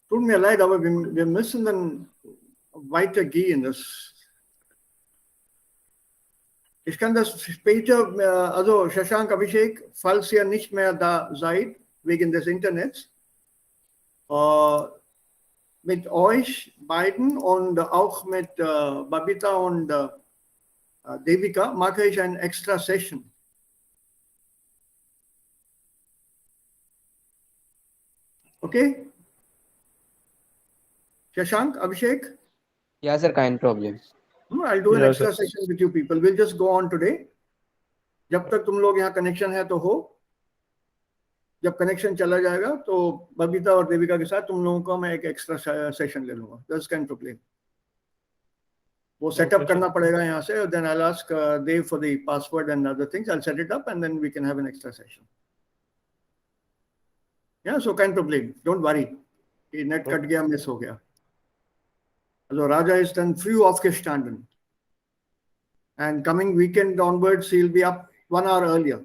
Tut mir leid, aber wir müssen dann weitergehen. Ich kann das später, also Shashank, Abhishek, falls ihr nicht mehr da seid, wegen des Internets, mit euch beiden und auch mit Babita und Devika mache ich eine extra Session. Okay? Shashank, Abhishek? Yeah, sir, kind problem. I'll do an extra session with you people. We'll just go on today. जब तक तुम लोग यहाँ connection है तो हो, जब connection चला जाएगा तो बबीता और देविका के साथ तुम लोगों को मैं एक एक्स्ट्रा सेशन ले लूंगा. That's kind of play. वो सेटअप करना पड़ेगा यहाँ से. Then I'll ask Dev for the password and other things. I'll set it up and then we can have an extra session. Yeah, so kind of play. Don't worry. कि net cut गया, miss हो गया. Also Raja is dann früh aufgestanden. And coming weekend onwards, he'll be up 1 hour earlier.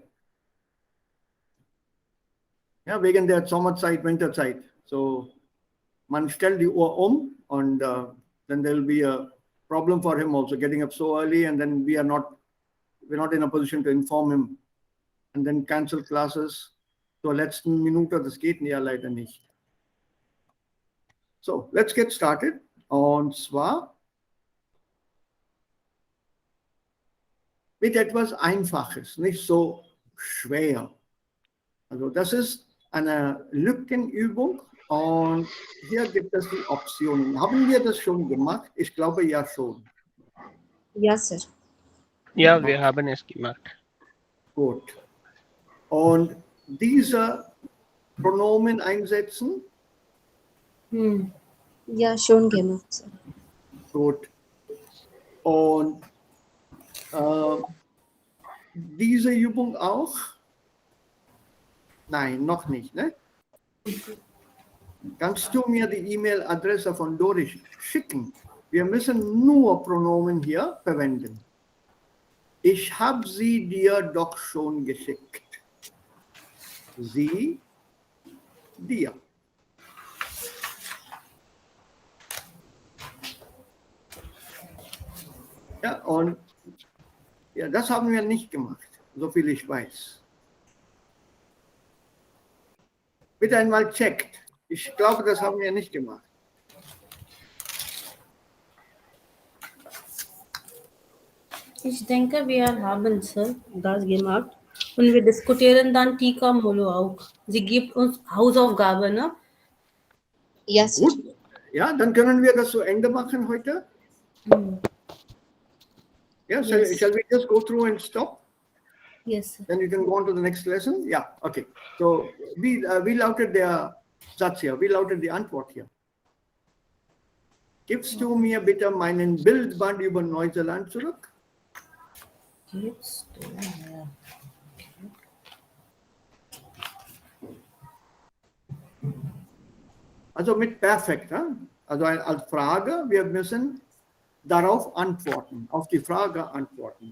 Ja, wegen der Sommerzeit, Winterzeit. So, man stellt die Uhr and then there will be a problem for him also, getting up so early, and then we're not in a position to inform him and then cancel classes. So, letzten Minute, das geht ja leider nicht. So, let's get started. Und zwar mit etwas Einfaches, nicht so schwer. Also das ist eine Lückenübung und hier gibt es die Optionen. Haben wir das schon gemacht? Ich glaube ja schon. Ja, Sir. Ja, wir haben es gemacht. Gut. Und diese Pronomen einsetzen? Ja, schon gemacht, Sir. Gut. Und diese Übung auch? Nein, noch nicht, ne? Kannst du mir die E-Mail-Adresse von Doris schicken? Wir müssen nur Pronomen hier verwenden. Ich habe sie dir doch schon geschickt. Sie, dir. Ja, und ja, das haben wir nicht gemacht, so viel ich weiß. Bitte einmal checkt. Ich glaube, das haben wir nicht gemacht. Ich denke, wir haben das gemacht. Und wir diskutieren dann Tika Molo auch. Sie gibt uns Hausaufgaben, ne? Ja, Sir. Gut. Ja, dann können wir das zu Ende machen heute. Yeah, so Yes. shall we just go through and stop? Yes, sir. Then you can go on to the next lesson. Yeah, okay. So wie lautet der Satz hier? Wie lautet die Antwort hier? Gibst du mir bitte meinen Bildband über Neuseeland zurück? Gibst du mir? Also mit perfekt. Also als Frage, wir müssen darauf antworten, auf die Frage antworten.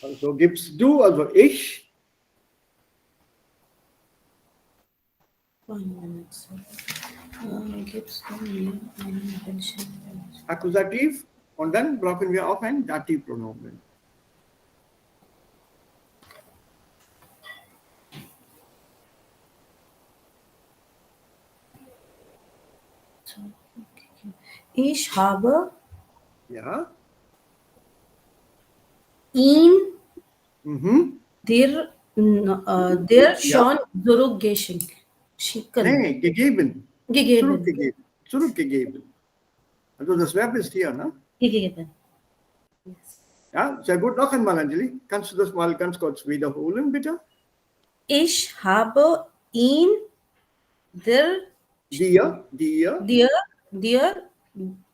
Also gibst du, also ich. 1 minute, sir. Gibst du mir einen Bildschirm? Akkusativ und dann brauchen wir auch ein Dativpronomen. Ich habe Ja. ihn dir schon zurückgeschickt. Nee, gegeben. Gegeben. Zurückgegeben. Also das Verb ist hier, ne? Gegeben. Yes. Ja, sehr gut. Noch einmal, Anjali. Kannst du das mal ganz kurz wiederholen, bitte? Ich habe ihn dir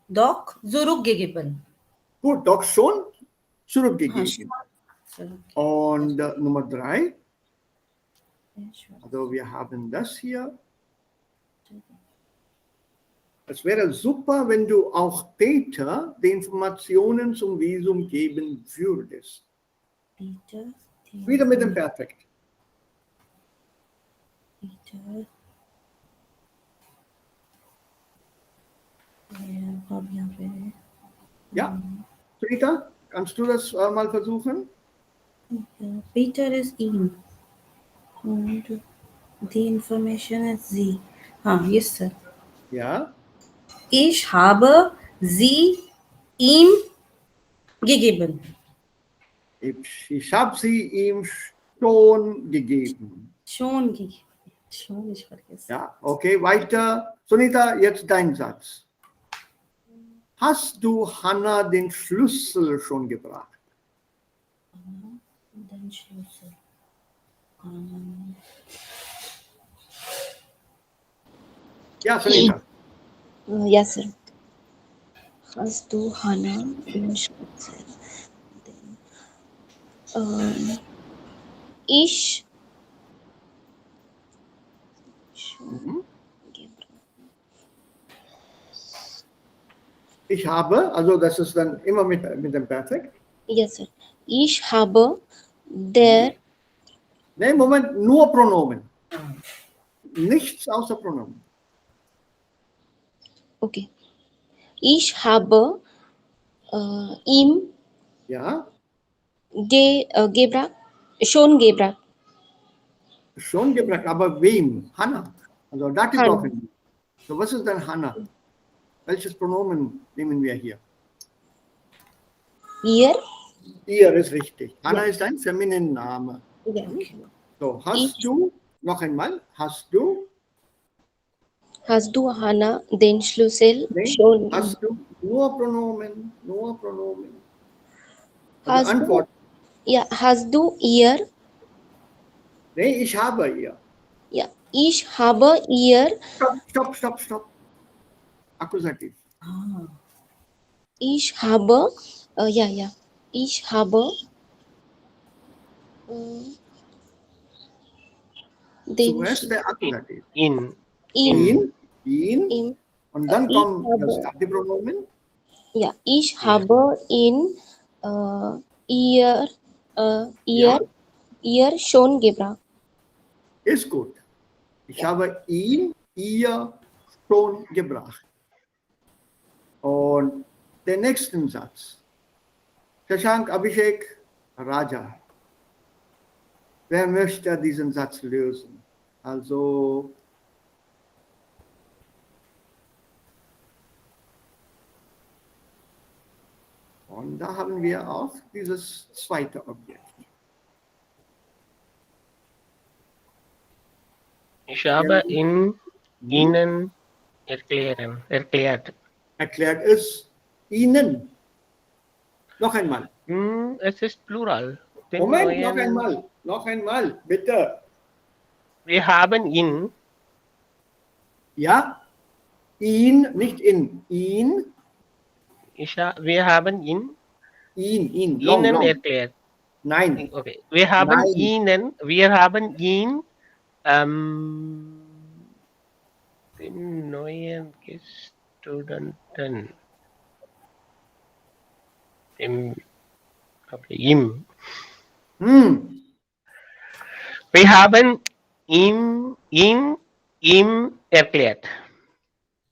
doch zurückgegeben. Gut, doch schon zurückgegeben. Zurück. Und Nummer 3. Also wir haben das hier. Es wäre super, wenn du auch Peter die Informationen zum Visum geben würdest. Peter, Wieder mit dem Perfekt. Peter Ja, wer- Ja. Rita, kannst du das mal versuchen? ja, Peter ist ihn. Und the information is sie. Yes, sir. Ja. Ich habe sie ihm gegeben. Ich habe sie ihm schon gegeben. Schon gegeben. Schon, ich vergesse. Ja, okay, weiter. Sunita, jetzt dein Satz. Hast du Hannah den Schlüssel schon gebracht? Den Schlüssel. Ja, Sunita. Yes, sir. Hast du Hannah den Schlüssel? Ich schon gebracht. Ich habe, also das ist dann immer mit dem Perfekt. Yes, sir. Ich habe der Nee, Moment, nur Pronomen. Nichts außer Pronomen. okay. Ich habe ihm Ja, gebracht, schon gebracht. schon gebracht, aber wem? Hannah. Also Dativ Hannah. brauchen wir. So, was ist denn Hannah? Welches Pronomen nehmen wir hier? Ihr? Ihr ist richtig. Hannah ist ein femininer Name. Ja. So, hast du, noch einmal, hast du, Hast du Hannah den Schlüssel nee, schon? hast du, nur Pronomen. Also Hast Antwort, du, ja, hast du ihr? nee, ich habe ihr. Ja, ich habe ihr. Stopp. Akkusativ. Ich habe, ja, ich habe den Zuerst der Akkusativ. In. ihm, Ihn. Und dann Ich kommt das habe- Dativpronomen. ja, ich habe ihn, ihr Ja. schon gebracht. Ist gut. Ich habe ihn, ihr schon gebracht. Und den nächsten Satz. Shashank, Abhishek, Raja. Wer möchte diesen Satz lösen? Also, und da haben wir auch dieses zweite Objekt. Ich habe Ihnen erklärt. Erklärt es Ihnen. Noch einmal. Es ist Plural. Den Moment, neuen- noch einmal, bitte. Wir haben ihn. Ja, ihn, nicht in, ihn, Wir haben ihn long. Ihnen erklärt. Nein, Okay. Wir haben Nein. ihn den neuen Studenten ihm. Wir haben ihm erklärt.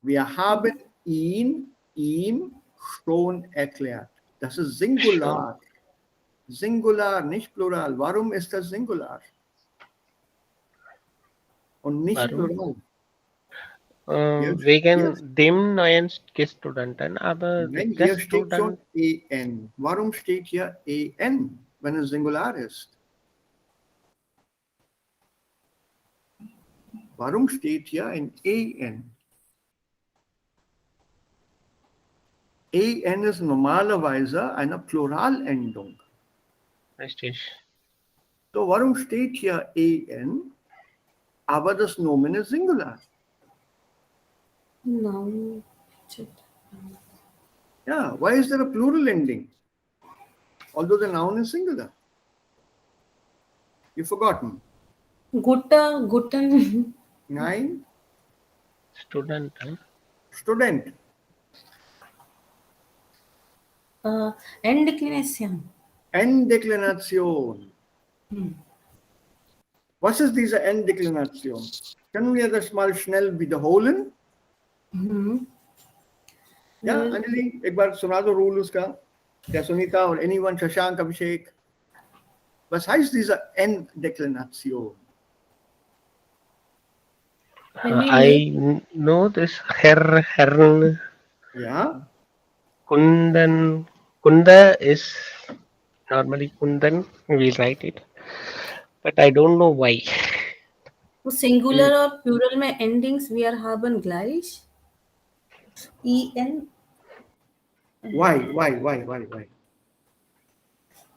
Wir haben ihm schon erklärt. Das ist Singular. Singular, nicht Plural. Warum ist das Singular? Und nicht Warum? Plural. Wegen dem neuen Studenten, aber Nein, der hier steht schon Student en. Warum steht hier en, wenn es Singular ist? Warum steht hier ein en? En ist normalerweise eine Pluralendung. richtig. So, warum steht hier en, aber das Nomen ist Singular? No. Yeah, why is there a plural ending? Although the noun is singular. You've forgotten. Guten. Nein, Student. student. End declination. Enddeklination. Was ist diese Enddeklination? Können wir das mal schnell wiederholen? या अंजलि एक बार सुना दो rule उसका, या सुनीता और anyone, Shashank, Abhishek. Besides these are N declinatio. I know this Hern, Yeah. Kundan. Kunda is normally Kundan. We'll write it, but I don't know why. वो singular और plural में एंडिंग्स वी आर haben gleich. en Why?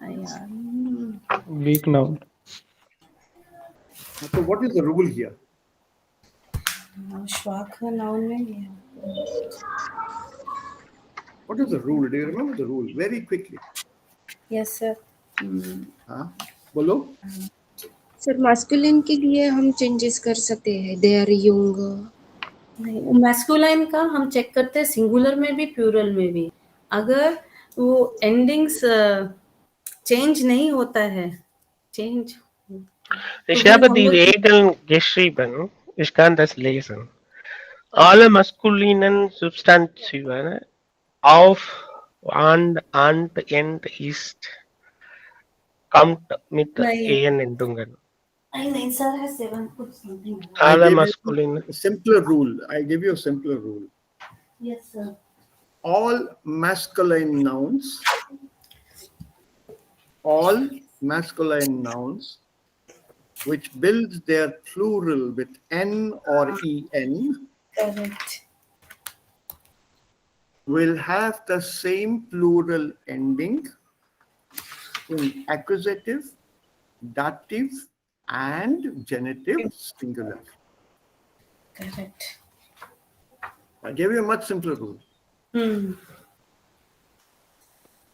यार Weak noun. So what is the rule here? श्वाक noun में ये What is the rule? Do you remember the rule? Very quickly. Yes sir. हाँ, बोलो. सर मास्कुलिन के लिए हम चेंजेस कर सकते हैं, दे आर यंग. नहीं, मैस्कुलाइन का हम चेक करते हैं सिंगुलर में भी प्लूरल में भी. अगर वो एंडिंग्स चेंज नहीं होता है, change Ich habe die Regeln geschrieben. Ich kann das lesen. Alle maskulinen Substantiven auf and end ist kommt mit en Endungen. नहीं सर है 7 कुछ something. Alle maskulinen. A simpler rule. I give you a simpler rule. Yes sir. All masculine nouns which build their plural with N or EN correct. will have the same plural ending in accusative, dative, and genitive singular. Correct. I gave you a much simpler rule.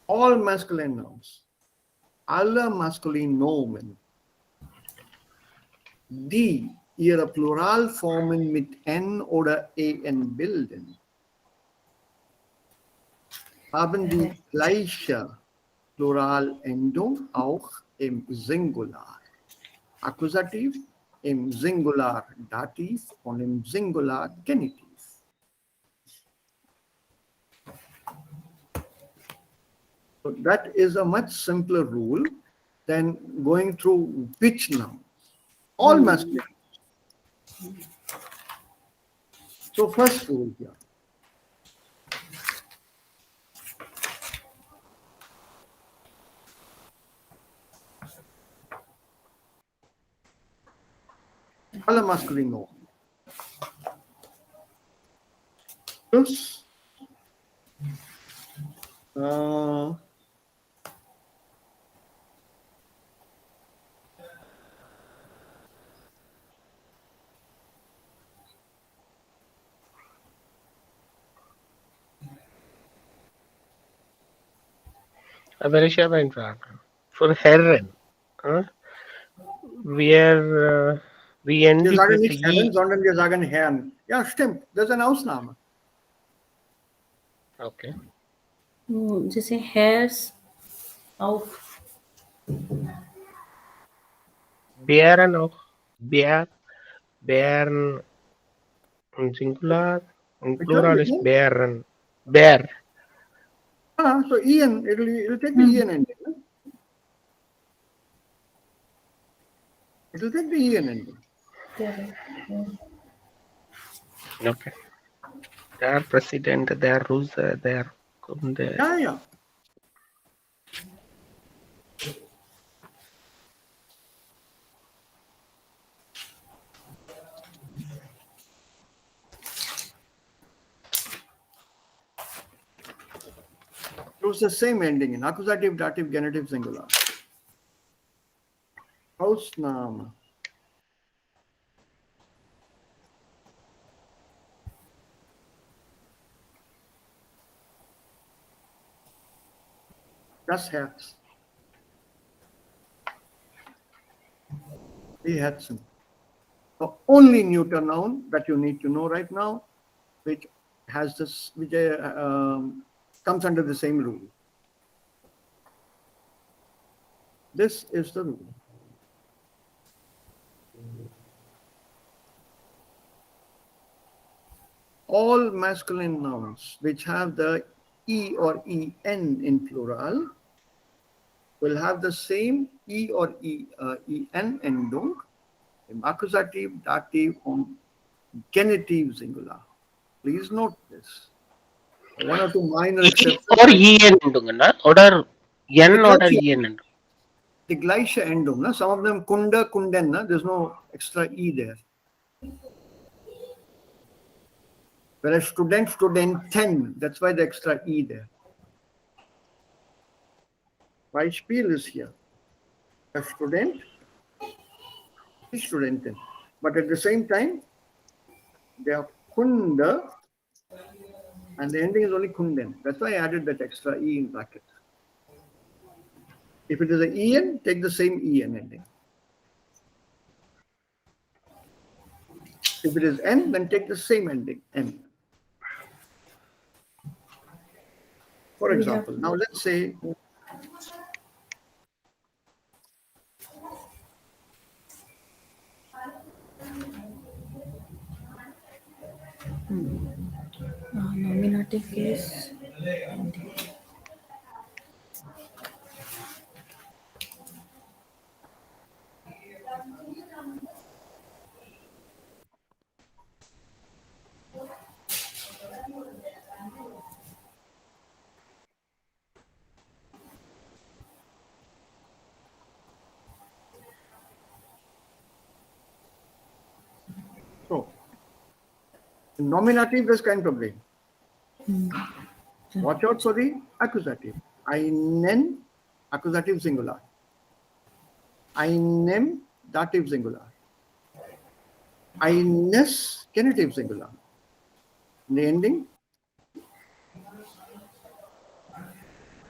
All masculine nouns, alle masculine Nomen, die ihre Pluralformen mit N oder EN bilden, haben die gleiche Pluralendung auch im Singular. Akkusativ, im Singular Dativ und im Singular Genitiv. So that is a much simpler rule than going through which noun. All masculine. So first rule here. Alle masculine noun. Plus Aber ich habe eine Frage. Für Herren, wir wir enden sagen mit nicht Herren, I. sondern wir sagen Herren. Ja, stimmt. Das ist eine Ausnahme. Okay. जैसे hairs auf Bären auch. Bären und Singular und Plural ist Bären. Bär. So Ian, it'll take the Ian ending. No? It'll take the Ian ending. Okay. Der Präsident, der Russe, der Kunde. Ja. Use the same ending in accusative, dative, genitive, singular. Ausnahme. Das Herz. Die Herzen. The only neuter noun that you need to know right now, which has this, which comes under the same rule. This is the rule. all masculine nouns which have the E or EN in plural will have the same E or EN endung im Akkusativ, Dativ und Genitiv singular. Please note this. One or two minor E exceptions. or en உண்டுங்கண்ணா oder n The oder gleiche- en உண்டு. The gleiche endung. Na? Some of them kunda, kunden. Na? There's no extra E there. Whereas student, studenten, that's why the extra E there. Beispiel is here. A student is Studentin. But at the same time, they are kunda and the ending is only kunden. That's why I added that extra E in bracket. If it is an EN, take the same EN ending. If it is N, then take the same ending, N. For example, now let's say Nominative case. so. In nominative, there's kind problem. Watch out for the accusative. Einen, accusative singular. Einem, dative singular. Eines, genitive singular. In the ending,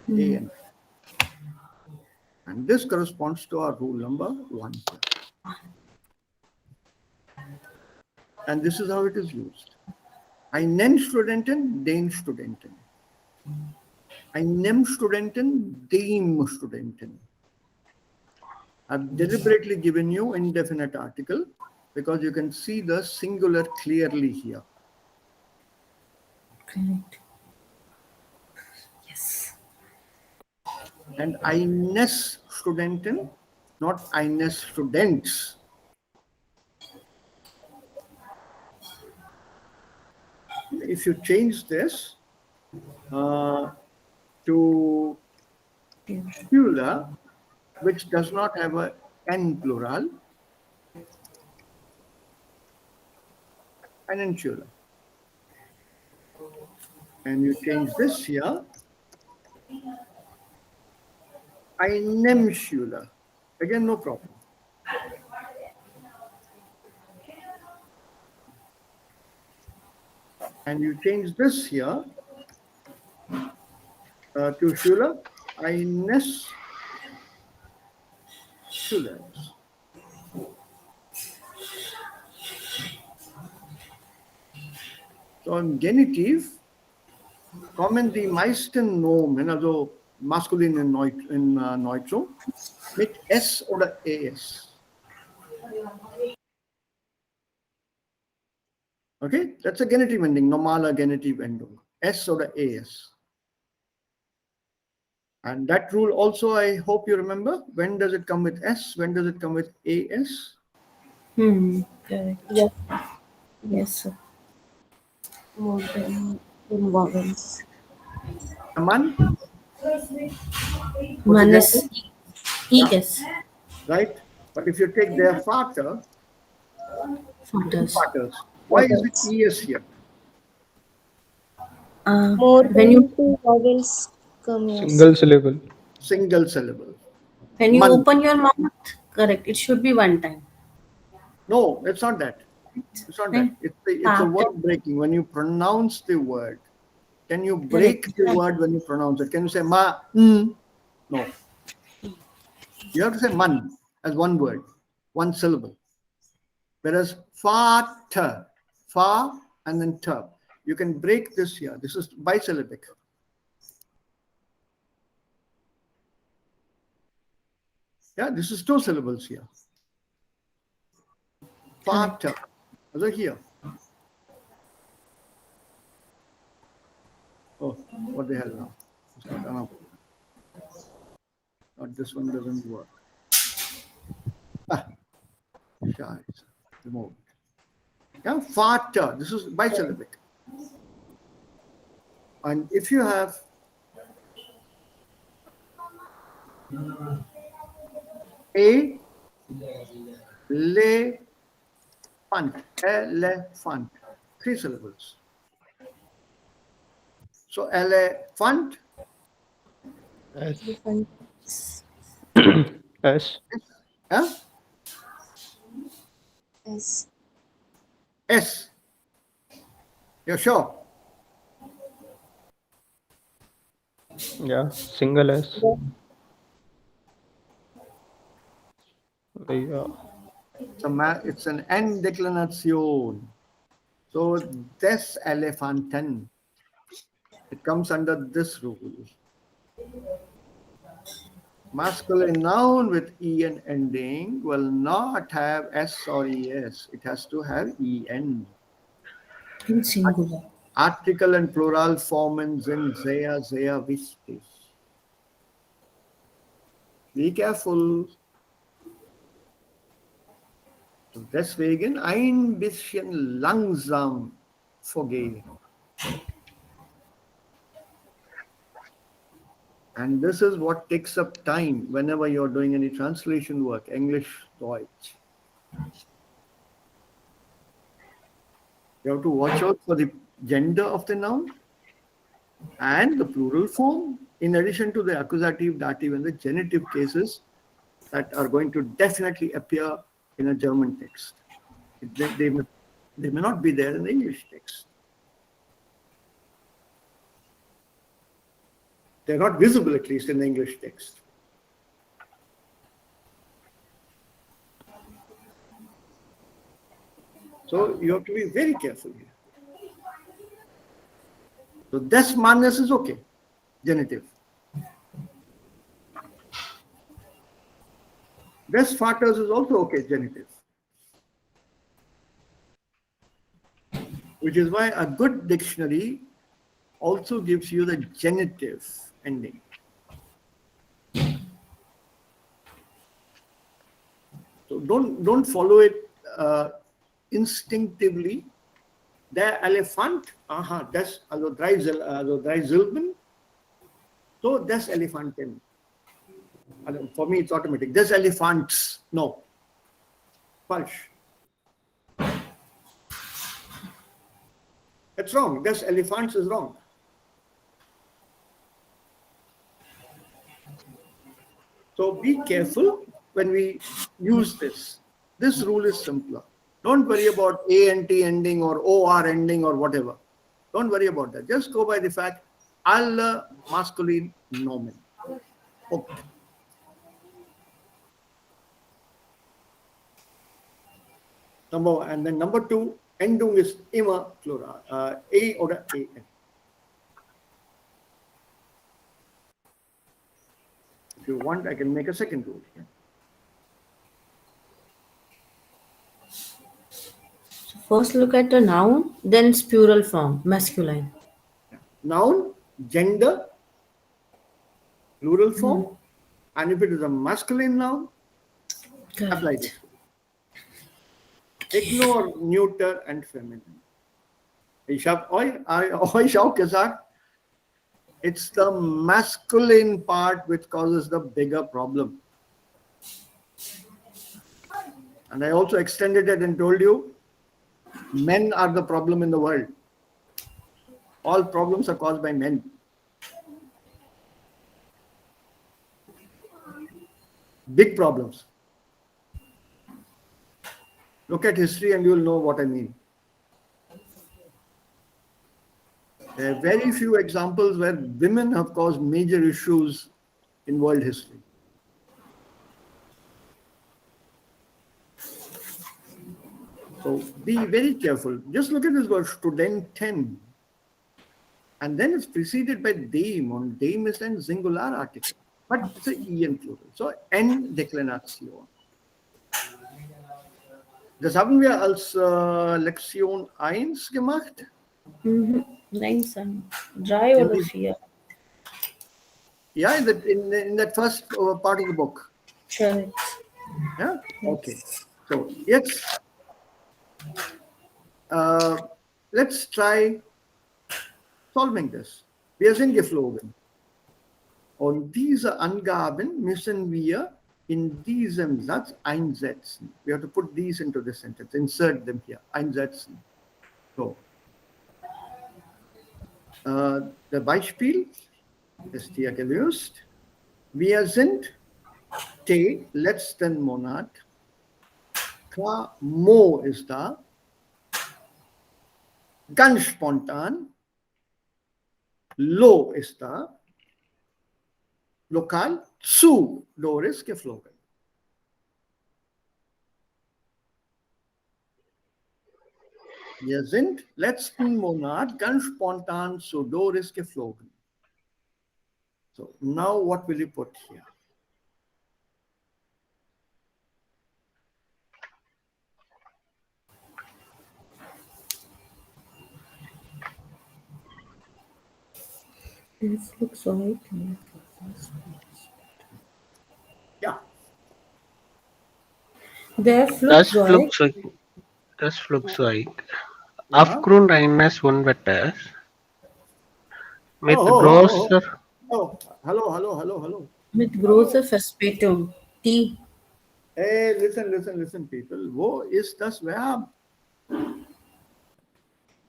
an. And this corresponds to our rule number 1. And this is how it is used. Einen Studenten, den Studenten. Einem Studenten, dem Studenten. I've deliberately given you indefinite article because you can see the singular clearly here. Correct. Yes. And eines Studenten, not eines Students. If you change this to Schüler, which does not have a N plural, einen Schüler. And you change this here, einem Schüler. Again, no problem. And you change this here to Schüler, eines Schülers. So im Genitiv kommen die meisten Nomen, also maskulin in Neutrum, mit S oder ES. Okay, that's a genitive ending, normaler genitive ending, S oder ES. And that rule also, I hope you remember. When does it come with S? When does it come with AS? Correct. Yes. Yes, sir. More than in vowels. Man, Minus ES. right? But if you take their Vater, Fathers. fathers, why is it ES here? More When than you 2 vowels come here. Single syllable. Single syllable. when you Man. open your mouth, correct. It should be one time. No, it's not that. It's not that. It's a word breaking. When you pronounce the word, can you break the word when you pronounce it? Can you say ma? No. You have to say man as one word, one syllable. Whereas Vater, fa and then ter. You can break this here. This is bisyllabic. Yeah, this is 2 syllables here. Vater. Also here. Oh, what the hell now? It's not enough. Not this one doesn't work. Scheiße. Remove. Yeah, Vater. This is bisyllabic. And if you have a elephant, 3 syllables. So elephant, S. Elephant. S. yeah? S. S. You're sure? Yeah. Single S. Yeah. It's an N declination. So des Elefanten, it comes under this rule. Masculine noun with en ending will not have s or es. It has to have en. In singular. Article and plural form in sind sehr, sehr wichtig. Be careful. Deswegen ein bisschen langsam vorgehen. And this is what takes up time whenever you're doing any translation work, English, Deutsch. You have to watch out for the gender of the noun and the plural form, in addition to the accusative, dative, and the genitive cases that are going to definitely appear in a German text. They may not be there in the English text. They're not visible, at least, in the English text. So you have to be very careful here. So des Mannes is okay, genitive. Des Vaters is also okay, genitive. Which is why a good dictionary also gives you the genitive ending. So don't follow it instinctively. Der Elefant, das, also drei Silben, so des Elefanten. For me, it's automatic. Des Elephants, no. Falsch. It's wrong. Des Elephants is wrong. So be careful when we use this. This rule is simpler. Don't worry about ANT ending or OR ending or whatever. Don't worry about that. Just go by the fact, alle masculine Nomen. Okay. Number one. And then number two, Endung is immer plural. A oder AN. If you want, I can make a second rule here. First look at the noun, then its plural form, masculine. Noun, gender, plural form, and if it is a masculine noun, apply this. Ignore neuter and feminine. Ich habe euch auch gesagt, it's the masculine part which causes the bigger problem. And I also extended it and told you, men are the problem in the world. All problems are caused by men. Big problems. Look at history and you will know what I mean. There are very few examples where women have caused major issues in world history. So be very careful. Just look at this word, Studenten. And then it's preceded by dem. On dem is a singular article. But it's an en plural. So en Deklination. Das haben wir als Lektion 1 gemacht. Nine sun. Dry or the fear. Yeah, in that first part of the book. Correct. Yeah. Okay. So let's try solving this. Wir sind geflogen. Und diese Angaben müssen wir in diesem Satz einsetzen. We have to put these into the sentence, insert them here, einsetzen. So, der Beispiel ist hier gelöst. Wir sind letzten Monat, klar, Mo ist da, ganz spontan, Lo ist da, lokal, zu Doris geflogen. Wir sind letzten Monat ganz spontan zu Doris geflogen. So now what will you put here? This looks like. Ja. Der Flugzeug. Das Flugzeug aufgrund eines Unwetters mit großer Hallo. Mit großer Verspätung. T. Hey, listen, people. Wo ist das Verb?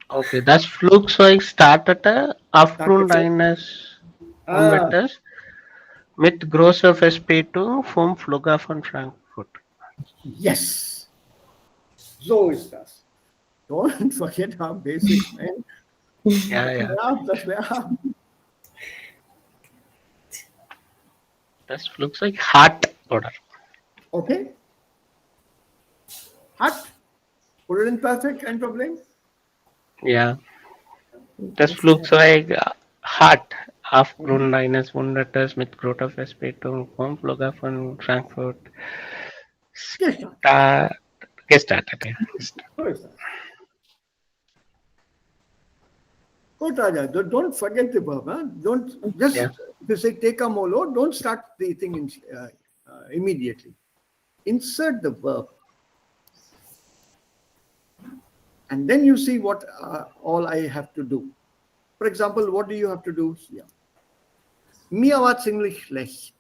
Okay, das Flugzeug startete aufgrund eines Unwetters mit großer Verspätung vom Flughafen Frankfurt. Yes. So ist das. Don't forget our basics, man. Ja. Das Verb. Das Flugzeug hat, oder? Okay. Hat. Put it in perfect, kein Problem. Ja. Das Flugzeug hat aufgrund eines Unwetters mit großer Verspätung vom Flughafen Frankfurt gestartet. So ist das. Good, Raja. Don't forget the verb. Huh? Don't just if you say take a molo, don't start the thing immediately. Insert the verb. And then you see what all I have to do. For example, what do you have to do here? Mir war ziemlich schlecht.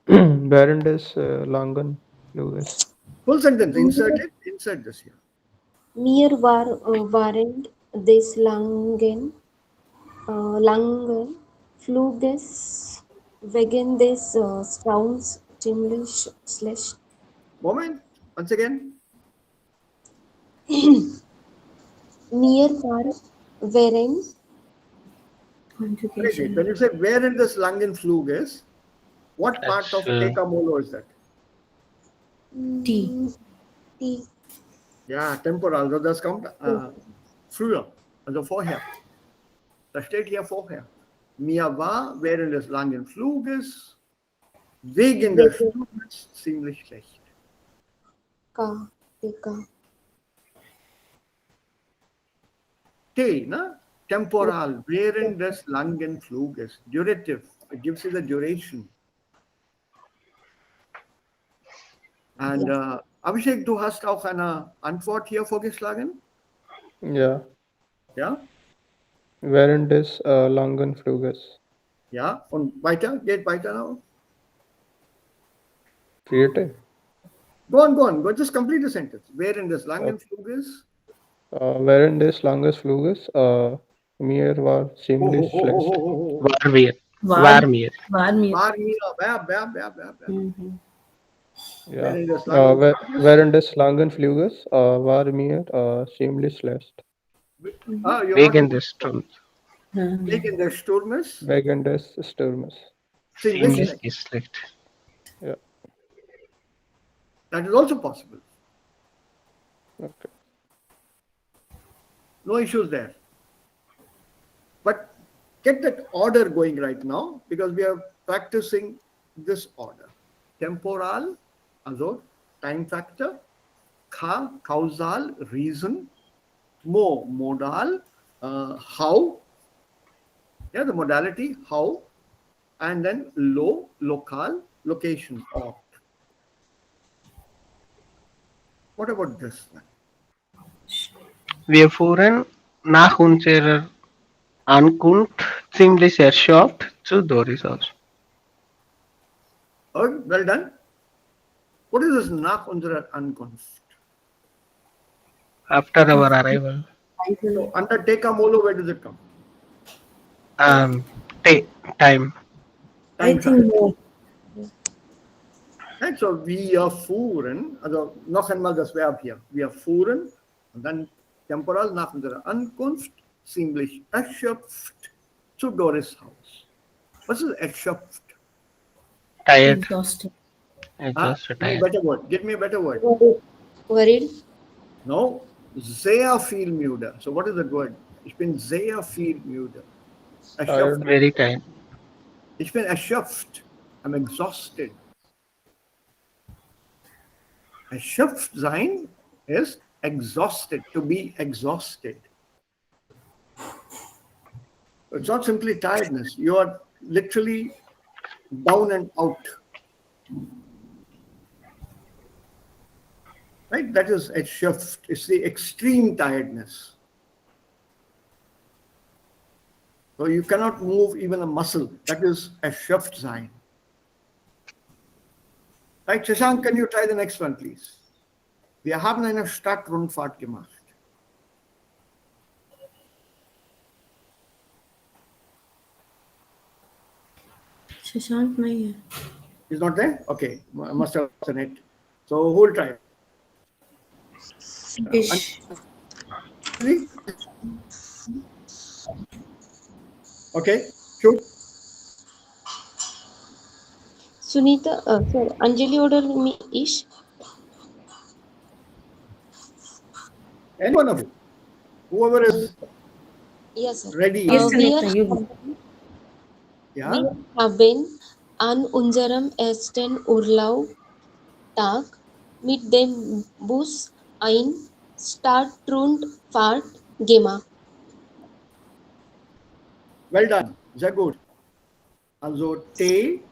Während des langen Fluges. Full sentence, insert this here. Mir während des langen Fluges wegen des Staus ziemlich schlecht. Moment, once again. Mir war während Conjugation. When you say während des langen Fluges, what part of Tekamolo is that? T. Ja, temporal, also das kommt früher, also vorher. Das steht hier vorher. Mir war während des langen Fluges wegen des Fluges ziemlich schlecht. T, ne? Temporal, während des langen Fluges. Durative, it gives you the duration. Und Abhishek, du hast auch eine Antwort hier vorgeschlagen? Ja. Ja? Während des langen Fluges. Ja, und weiter? Geht weiter now? Creative. Go on. Go, just complete the sentence. Während des langen Fluges? Während des langen Fluges mir war ziemlich schlecht. War mir. Ja. Während des langen Fluges war mir ziemlich schlecht. Wegen des Sturms. Wegen des Sturmes? Wegen des Sturmes. Ziemlich schlecht. Ja. That is also possible. Okay. No issues there. But get that order going right now because we are practicing this order. Temporal, also time factor, causal, reason, Mo, modal, how, yeah, the modality, how, and then lo, local, location, ort. What about this one? Wir fuhren nach unserer Ankunft ziemlich erschöpft zu Doris Haus. Oh, well done. What is this nach unserer Ankunft? After our arrival. So under Teka Molo, where does it come? Time. I Time think travel. no. Right, so wir fuhren, also noch einmal das Verb hier. Wir fuhren und dann temporal nach unserer Ankunft ziemlich erschöpft zu Doris Haus. Was ist erschöpft? Tired. Exhausted. Just Give me a tired. better word. Give me a better word. Worried? No, sehr viel müde. So what is that word? Ich bin sehr viel müde. Erschöpft. Very tired. Ich bin erschöpft. I'm exhausted. Erschöpft sein ist exhausted, to be exhausted. It's not simply tiredness. You are literally down and out. Right? That is erschöpft. It's the extreme tiredness. So you cannot move even a muscle. That is erschöpft sein. Right, Shashank, can you try the next one, please? Wir haben eine Stadtrundfahrt gemacht. Shashank नहीं है. He's not there? Okay, must have done it. So who will try? Ish. Anjali? Okay, shoot. Sunita, sorry, Anjali ordered me ish. Any one of you. Whoever is Yes, sir. ready. Yes, We Anita, you go. Yeah. wir haben an unserem ersten Urlaubtag mit dem Bus ein Stadtrundfahrt gemacht. Well done. Sehr gut. Also T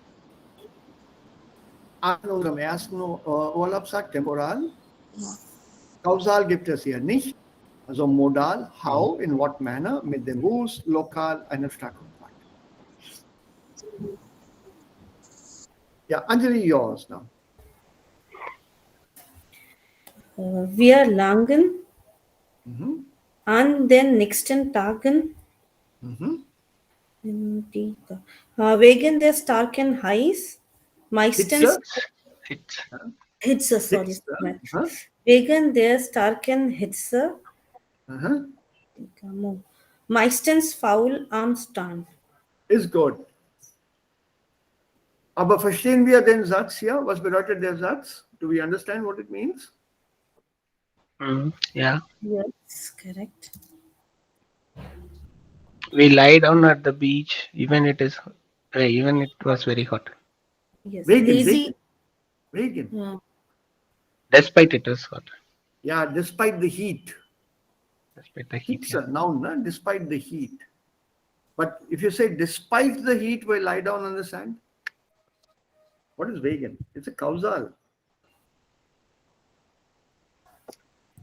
an unserem ersten Urlaubstag, temporal. Ja. Kausal gibt es hier nicht. Also modal, how, in what manner, mit dem Bus, lokal, eine Stadtrundfahrt. Yeah, Anjali, yours now. Wir langen an den nächsten Tagen wegen der starken Heiß meistens Hitze, sorry. Wegen der starken Hitze meistens faul am Strand. Ist gut. Aber verstehen wir den Satz hier? Was bedeutet der Satz? Do we understand what it means? Yeah. Yes, correct. We lie down at the beach, even it was very hot. Yes. Wegen, Lazy. wegen. Yeah. Despite it was hot. Yeah, despite the heat. Despite the heat. It's a noun, no? Despite the heat. But if you say despite the heat, we lie down on the sand. What is wegen? It's a causal.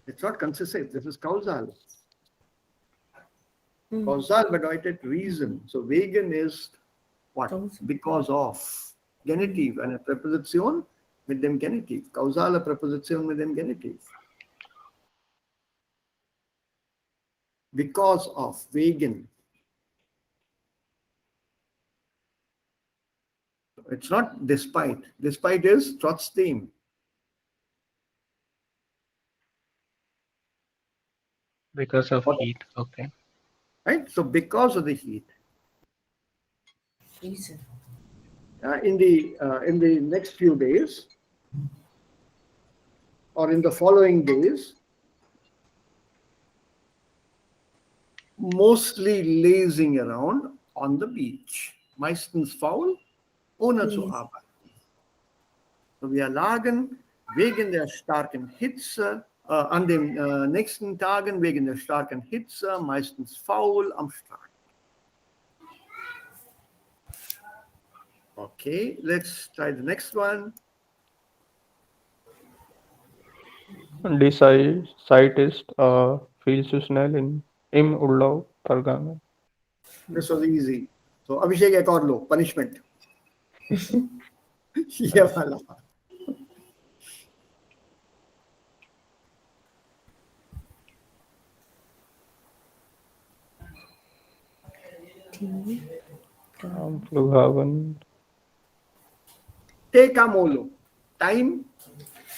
It's not consistent. This is causal. Causal bedeutet reason. So wegen is what? Because of. Genitiv, eine Präposition mit dem Genitiv. Causale Präposition mit dem Genitiv. Because of, wegen. It's not despite. Despite is trotzdem. Because of heat. Okay. Right? So because of the heat. Reason. In the next few days or in the following days, mostly lazing around on the beach. Meistens faul, ohne zu arbeiten. So wir lagen wegen der starken Hitze An dem nächsten Tagen wegen der starken Hitze meistens faul am Strand. Okay, let's try the next one. Die Zeit ist viel zu schnell im Urlaub vergangen. This was easy. So, Abhishek एक और लो, punishment. ये वाला. Am Flughafen. Take a molo. Time,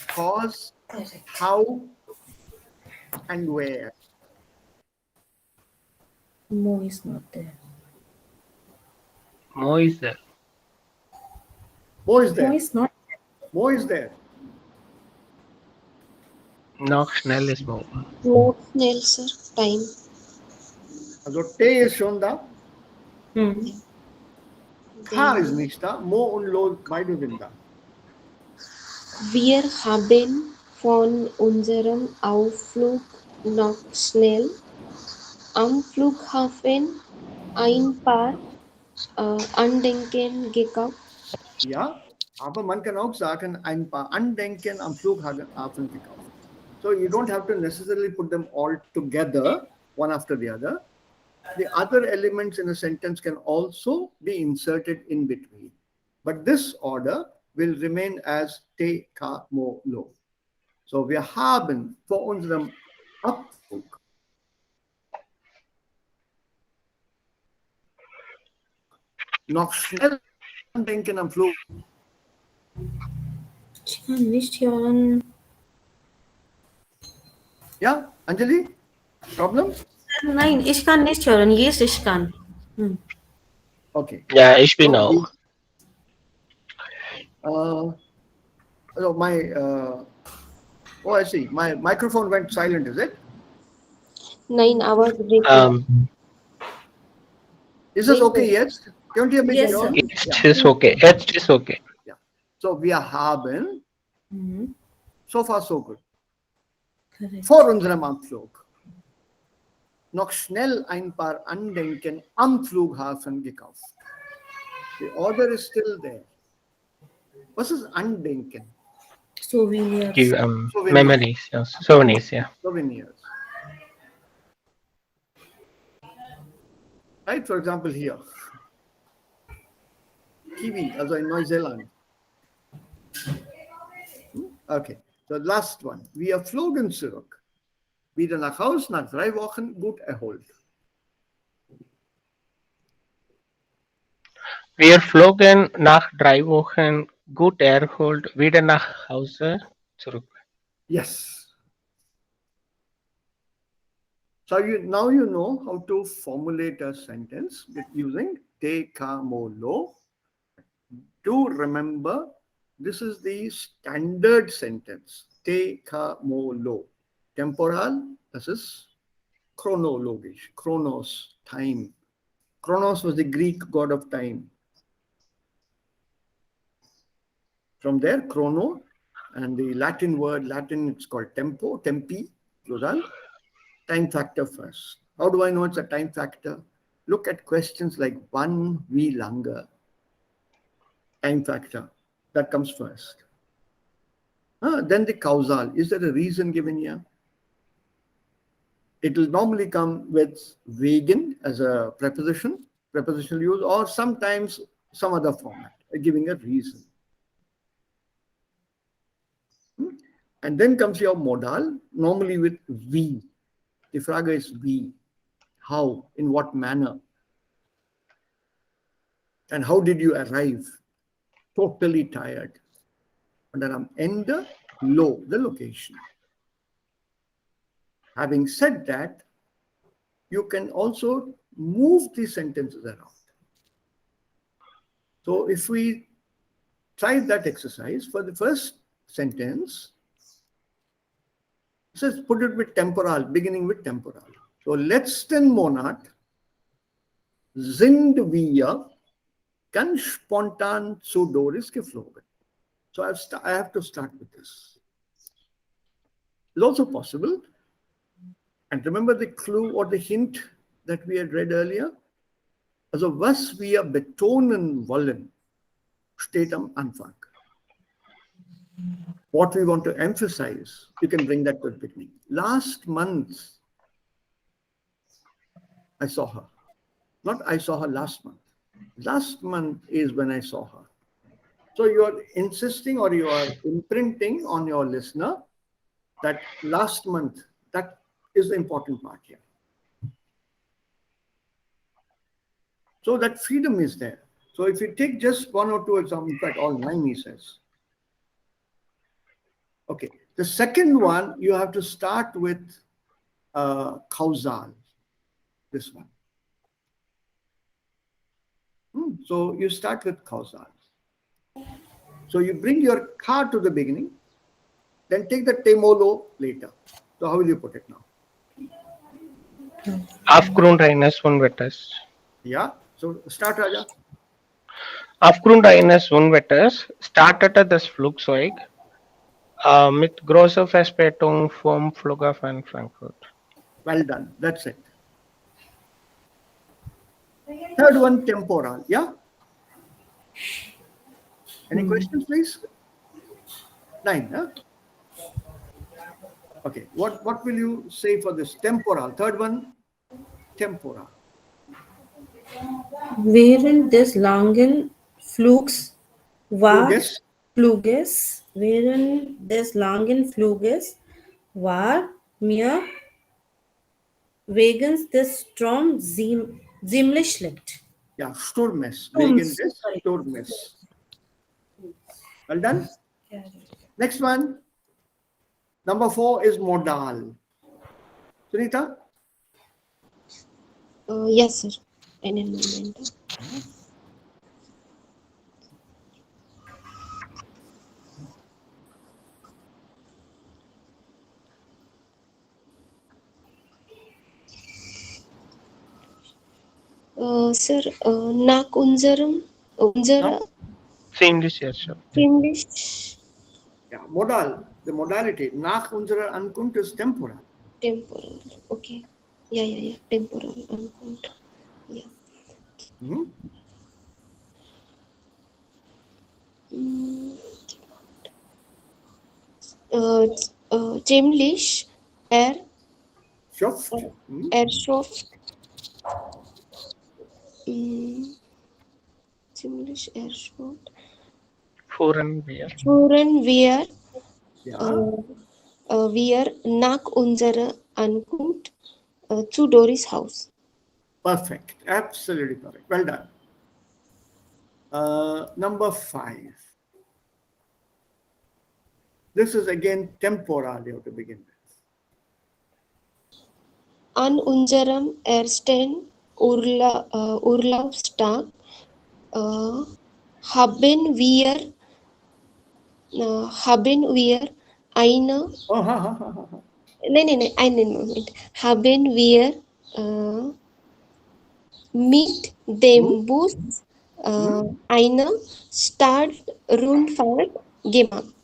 cause, how, and where. Mo is not there. Mo is there. Mo is there. Mo is not. Mo is there. Noch schnell ist Mo. Not snail, sir. Time. Also T ist schon da. K ist nicht da. Mo und Lo beide sind da. Wir haben von unserem Ausflug nach schnell am Flughafen ein paar Andenken gekauft. Ja, aber man kann auch sagen, ein paar Andenken am Flughafen gekauft. So you don't have to necessarily put them all together, one after the other. The other elements in a sentence can also be inserted in between. But this order will remain as te, ka, mo, lo. So wir haben vor unserem Abflug noch schnell Andenken am Flug. Ich kann nicht hören. Ja, Anjali? Problem? Nein, ich kann nicht hören. Yes, ich kann. Okay. Ja, ich bin auch. So my, oh, I see. My microphone went silent, is it? Nein, aber Is this okay yet? Don't you make Yes, it sir. on? Jetzt ist okay. Jetzt ist okay. So wir haben, so far so good. Correct. Vor unserem Abflug noch schnell ein paar Andenken am Flughafen gekauft. The order is still there. Was ist Andenken? Souvenirs. Give Souvenirs. memories, yes. Souvenirs, yeah. Souvenirs. Right, for example here. Kiwi, also in Neuseeland. Okay, so last one. Wir flogen zurück. Wieder nach Haus nach 3 Wochen gut erholt. Wir flogen nach 3 Wochen gut erholt wieder nach Hause zurück. Yes. So now you know how to formulate a sentence with using te, ka, mo, lo. Do remember, this is the standard sentence. Te, ka, mo, lo. Temporal, this is chronologisch. Chronos, time. Chronos was the Greek god of time. From there, chrono, and the Latin word, it's called tempo, tempi, plural. Time factor first. How do I know it's a time factor? Look at questions like wann, wie lange. Time factor. That comes first. Then the causal. Is there a reason given here? It will normally come with wegen as a prepositional use, or sometimes some other format, giving a reason. And then comes your modal, normally with wie. The Frage is wie. How? In what manner? And how did you arrive? Totally tired. And then am Ende, lo, the location. Having said that, you can also move the sentences around. So if we try that exercise, for the first sentence, it says put it with temporal, beginning with temporal. So letzten Monat sind wir ganz spontan zu Doris geflogen. So I have to start with this. is also possible. And remember the clue or the hint that we had read earlier? Also, was wir betonen wollen, steht am Anfang. What we want to emphasize, you can bring that to the beginning. Last month, I saw her. Not I saw her last month. Last month is when I saw her. So you are insisting or you are imprinting on your listener that last month, that is the important part here. So that freedom is there. So if you take just one or two examples, in fact, all 9 he says. Okay, the second one, you have to start with causal, this one. So you start with causal. So you bring your car to the beginning, then take the temolo later. So how will you put it now? Aufgrund eines Unwetters. Yeah, so start, Raja. Aufgrund eines Unwetters startete das Flugzeug mit großer Verspätung vom Flughafen Frankfurt. Well done, that's it. Third one, temporal, yeah? Any questions, please? 9, huh? Okay, what will you say for this temporal? Third one, temporal. Während des langen Flugs war Fluges. während des langen Fluges war mir wegen des Sturms ziemlich schlecht. Yeah, Sturmes. Wegen des Sturmes. Well done. Next one. Number 4 is modal. Sunita? Yes, sir. In a moment. Sir, nach unserer Ziemlich sicher. ziemlich Yeah, modal. The modality. Nach unserer Ankunft is temporal. temporal. Okay. Yeah. Temporal. Yeah. Ziemlich Schuft. erschöpft. Ziemlich erschöpft. Fuhren wir. Wir nach unserer Ankunft zu Doris Haus. Perfect. Absolutely perfect. Well done. Number 5. This is again temporal you have to begin with. An unserem ersten Urlaubstag haben wir eine einen Moment. Haben wir mit dem Bus eine Stadtrundfahrt gemacht.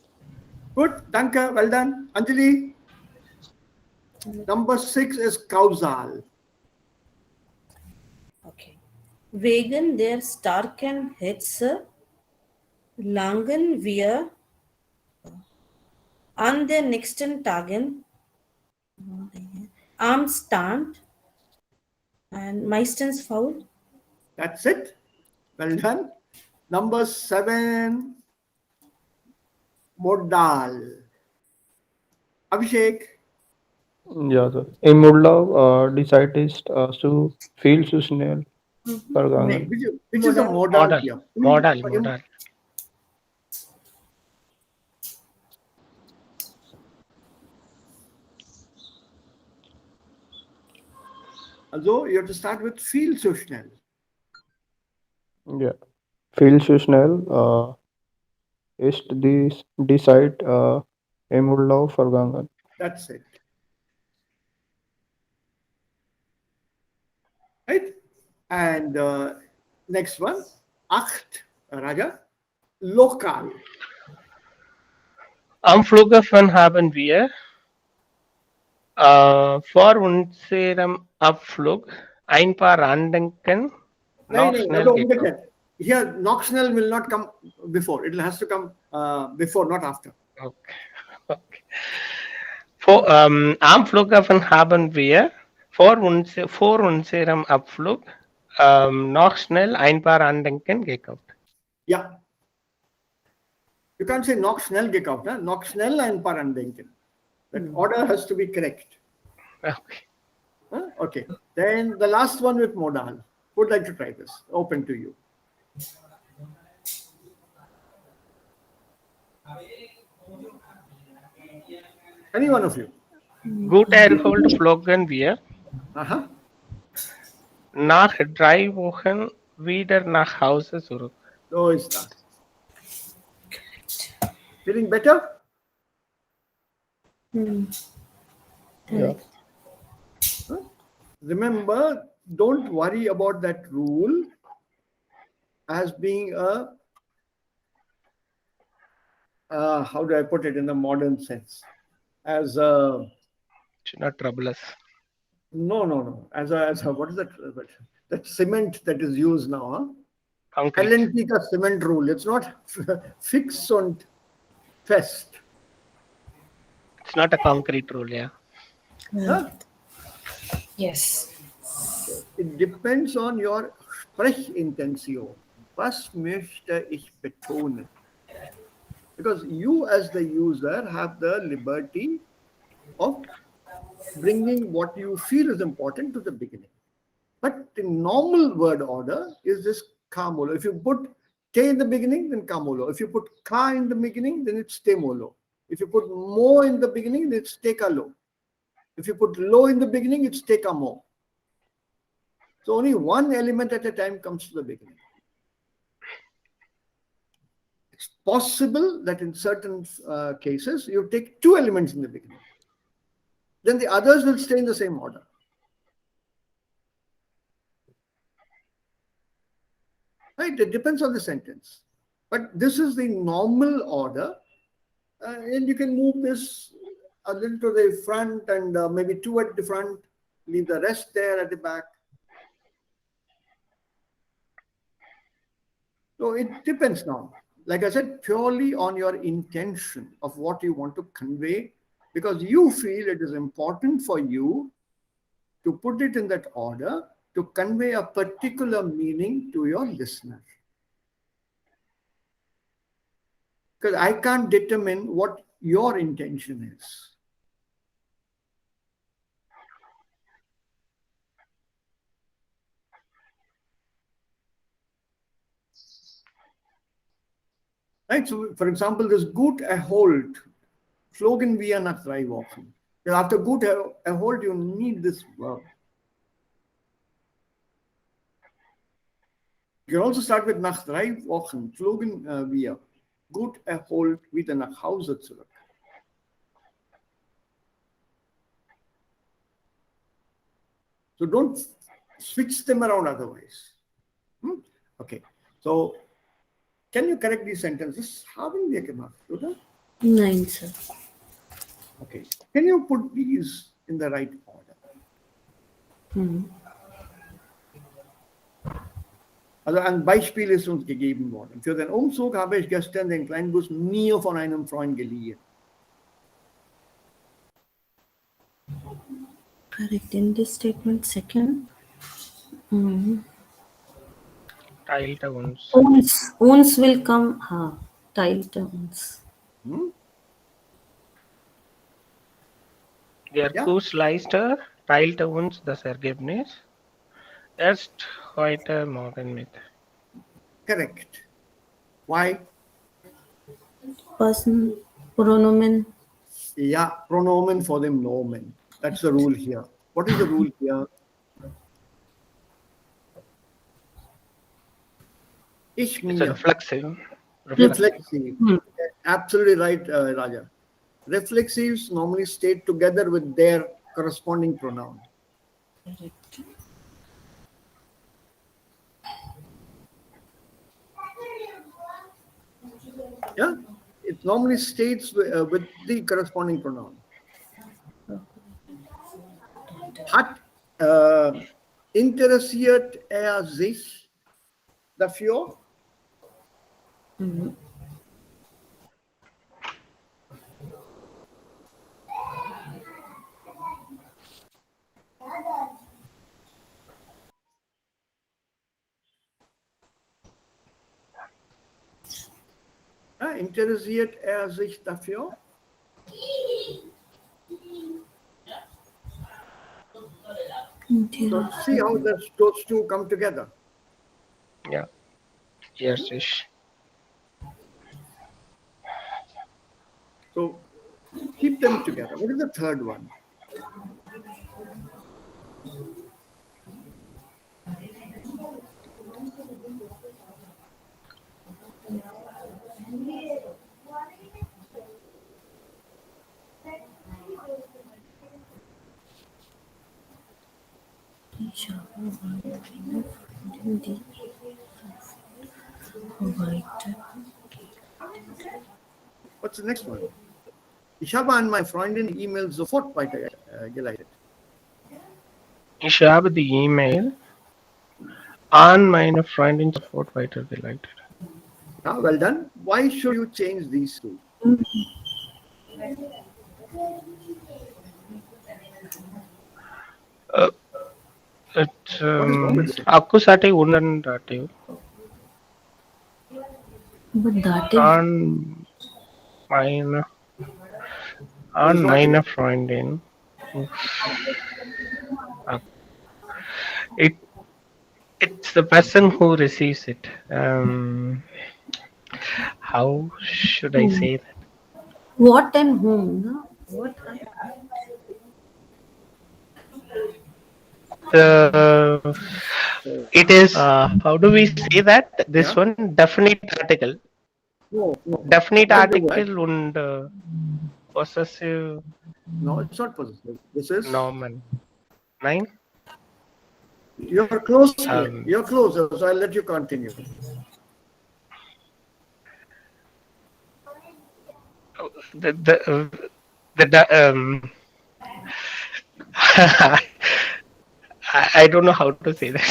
Good. Danke. Well done. Anjali? Number 6 is causal. Okay. Wegen der starken Hitze lagen wir an den nächsten Tagen am Stand und meistens faul. That's it. Well done. Number 7, modal. Abhishek? Ja, sir. Im Urlaub, die Zeit ist viel zu schnell vergangen. Which is a modal here? Modal. Also, you have to start with viel zu schnell. Ja. Viel zu schnell ist die Zeit im Urlaub vergangen. That's it. Right? And next one, 8, Raja, lokal. Am Flughafen haben wir For unserem Abflug, ein paar Andenken, noch No, schnell don't get gekommen. that. Here, noch schnell will not come before. It has to come before, not after. Okay. Okay. Am Flughafen haben wir vor unserem Abflug noch schnell ein paar Andenken gekauft. Yeah. You can't say noch schnell gekauft. Huh? Noch schnell ein paar Andenken. That order has to be correct. Okay. Huh? Okay. Then the last one with modal. Would like to try this. Open to you. Any one of you. Gut erholt flogen wir Uh-huh. nach 3 Wochen wieder nach Hause zurück. So is that. Feeling better? Yeah. Huh? Remember, don't worry about that rule as being a, how do I put it in the modern sense? As a, Should not trouble us. no. As a, what is that? That cement that is used now. Huh? Concrete. Kalentika cement rule. It's not fix and fest. It's not a concrete rule, yeah. Huh? Yes. It depends on your Sprechintention. Was möchte ich betonen? Because you as the user have the liberty of bringing what you feel is important to the beginning. But the normal word order is this kamolo. If you put K in the beginning, then kamolo. If you put ka in the beginning, then it's temolo. If you put mo in the beginning, then it's tekalo. If you put lo in the beginning, it's tekamo. So only one element at a time comes to the beginning. It's possible that in certain cases, you take 2 elements in the beginning. Then the others will stay in the same order. Right? It depends on the sentence. But this is the normal order. And you can move this a little to the front and maybe 2 at the front, leave the rest there at the back. So it depends now. Like I said, purely on your intention of what you want to convey, because you feel it is important for you to put it in that order to convey a particular meaning to your listener. Because I can't determine what your intention is. Right? So, for example, this gut erholt, flogen wir nach 3 Wochen. After gut erholt, you need this verb. You can also start with nach 3 Wochen, flogen wir, gut erholt, wieder nach Hause zurück. So don't switch them around otherwise. Okay. So can you correct these sentences? Haben wir gemacht, oder? Nein, sir. Okay. Can you put these in the right order? Also ein Beispiel ist uns gegeben worden. Für den Umzug habe ich gestern den Kleinbus mir von einem Freund geliehen. Correct in this statement. Second. Teilte uns. Uns will come. Ha. Teilte uns. Der Kursleister teilte uns das Ergebnis erst heute Morgen mit. Correct. Why? Person, pronomen. Yeah, pronomen for them nomen. That's the rule here. What is the rule here? Ich It's a mir. reflexive. Reflexive. Absolutely right, Raja. Reflexives normally stay together with their corresponding pronoun. Correct. Yeah, it normally states with the corresponding pronoun. Interessiert sich dafür? Ja, interessiert sich dafür? So see how those two come together. Yeah. Yes, yes. So keep them together. What is the third one? What's the next one? Ich habe an meine Freundin E-Mail sofort weitergeleitet. Ich habe die E-Mail an meine Freundin sofort weitergeleitet. Yeah, well done. Why should you change these two? Accusative und dative. But dative. An meine Freundin. It's the person who receives it. How should I say that? What and whom? No? What? It is, how do we say that? This one, definite article. No. Definite article and possessive. No, it's not possessive. This is Nomen. 9? You're close. You're close, so I'll let you continue. I don't know how to say that.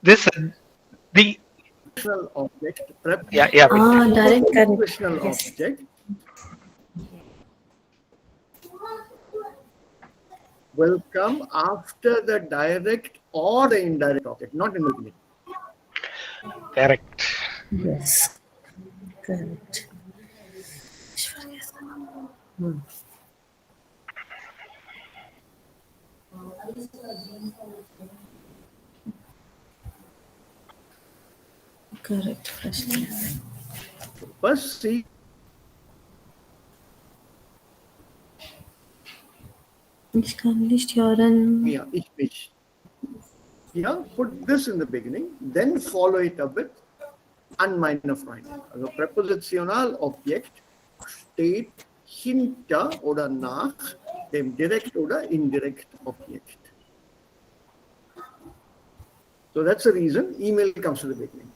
The Professional object. Prep. yeah. Direct. Professional object will come after the direct or the indirect object, not in the beginning. Correct. Yes. Correct. Correct. First, see. Ich kann nicht hören. Yeah, ich. Yeah, put this in the beginning, then follow it up with an meine Freundin. Also Präpositionalobjekt steht hinter oder nach dem direkt oder indirekt Objekt. So that's the reason email comes to the beginning.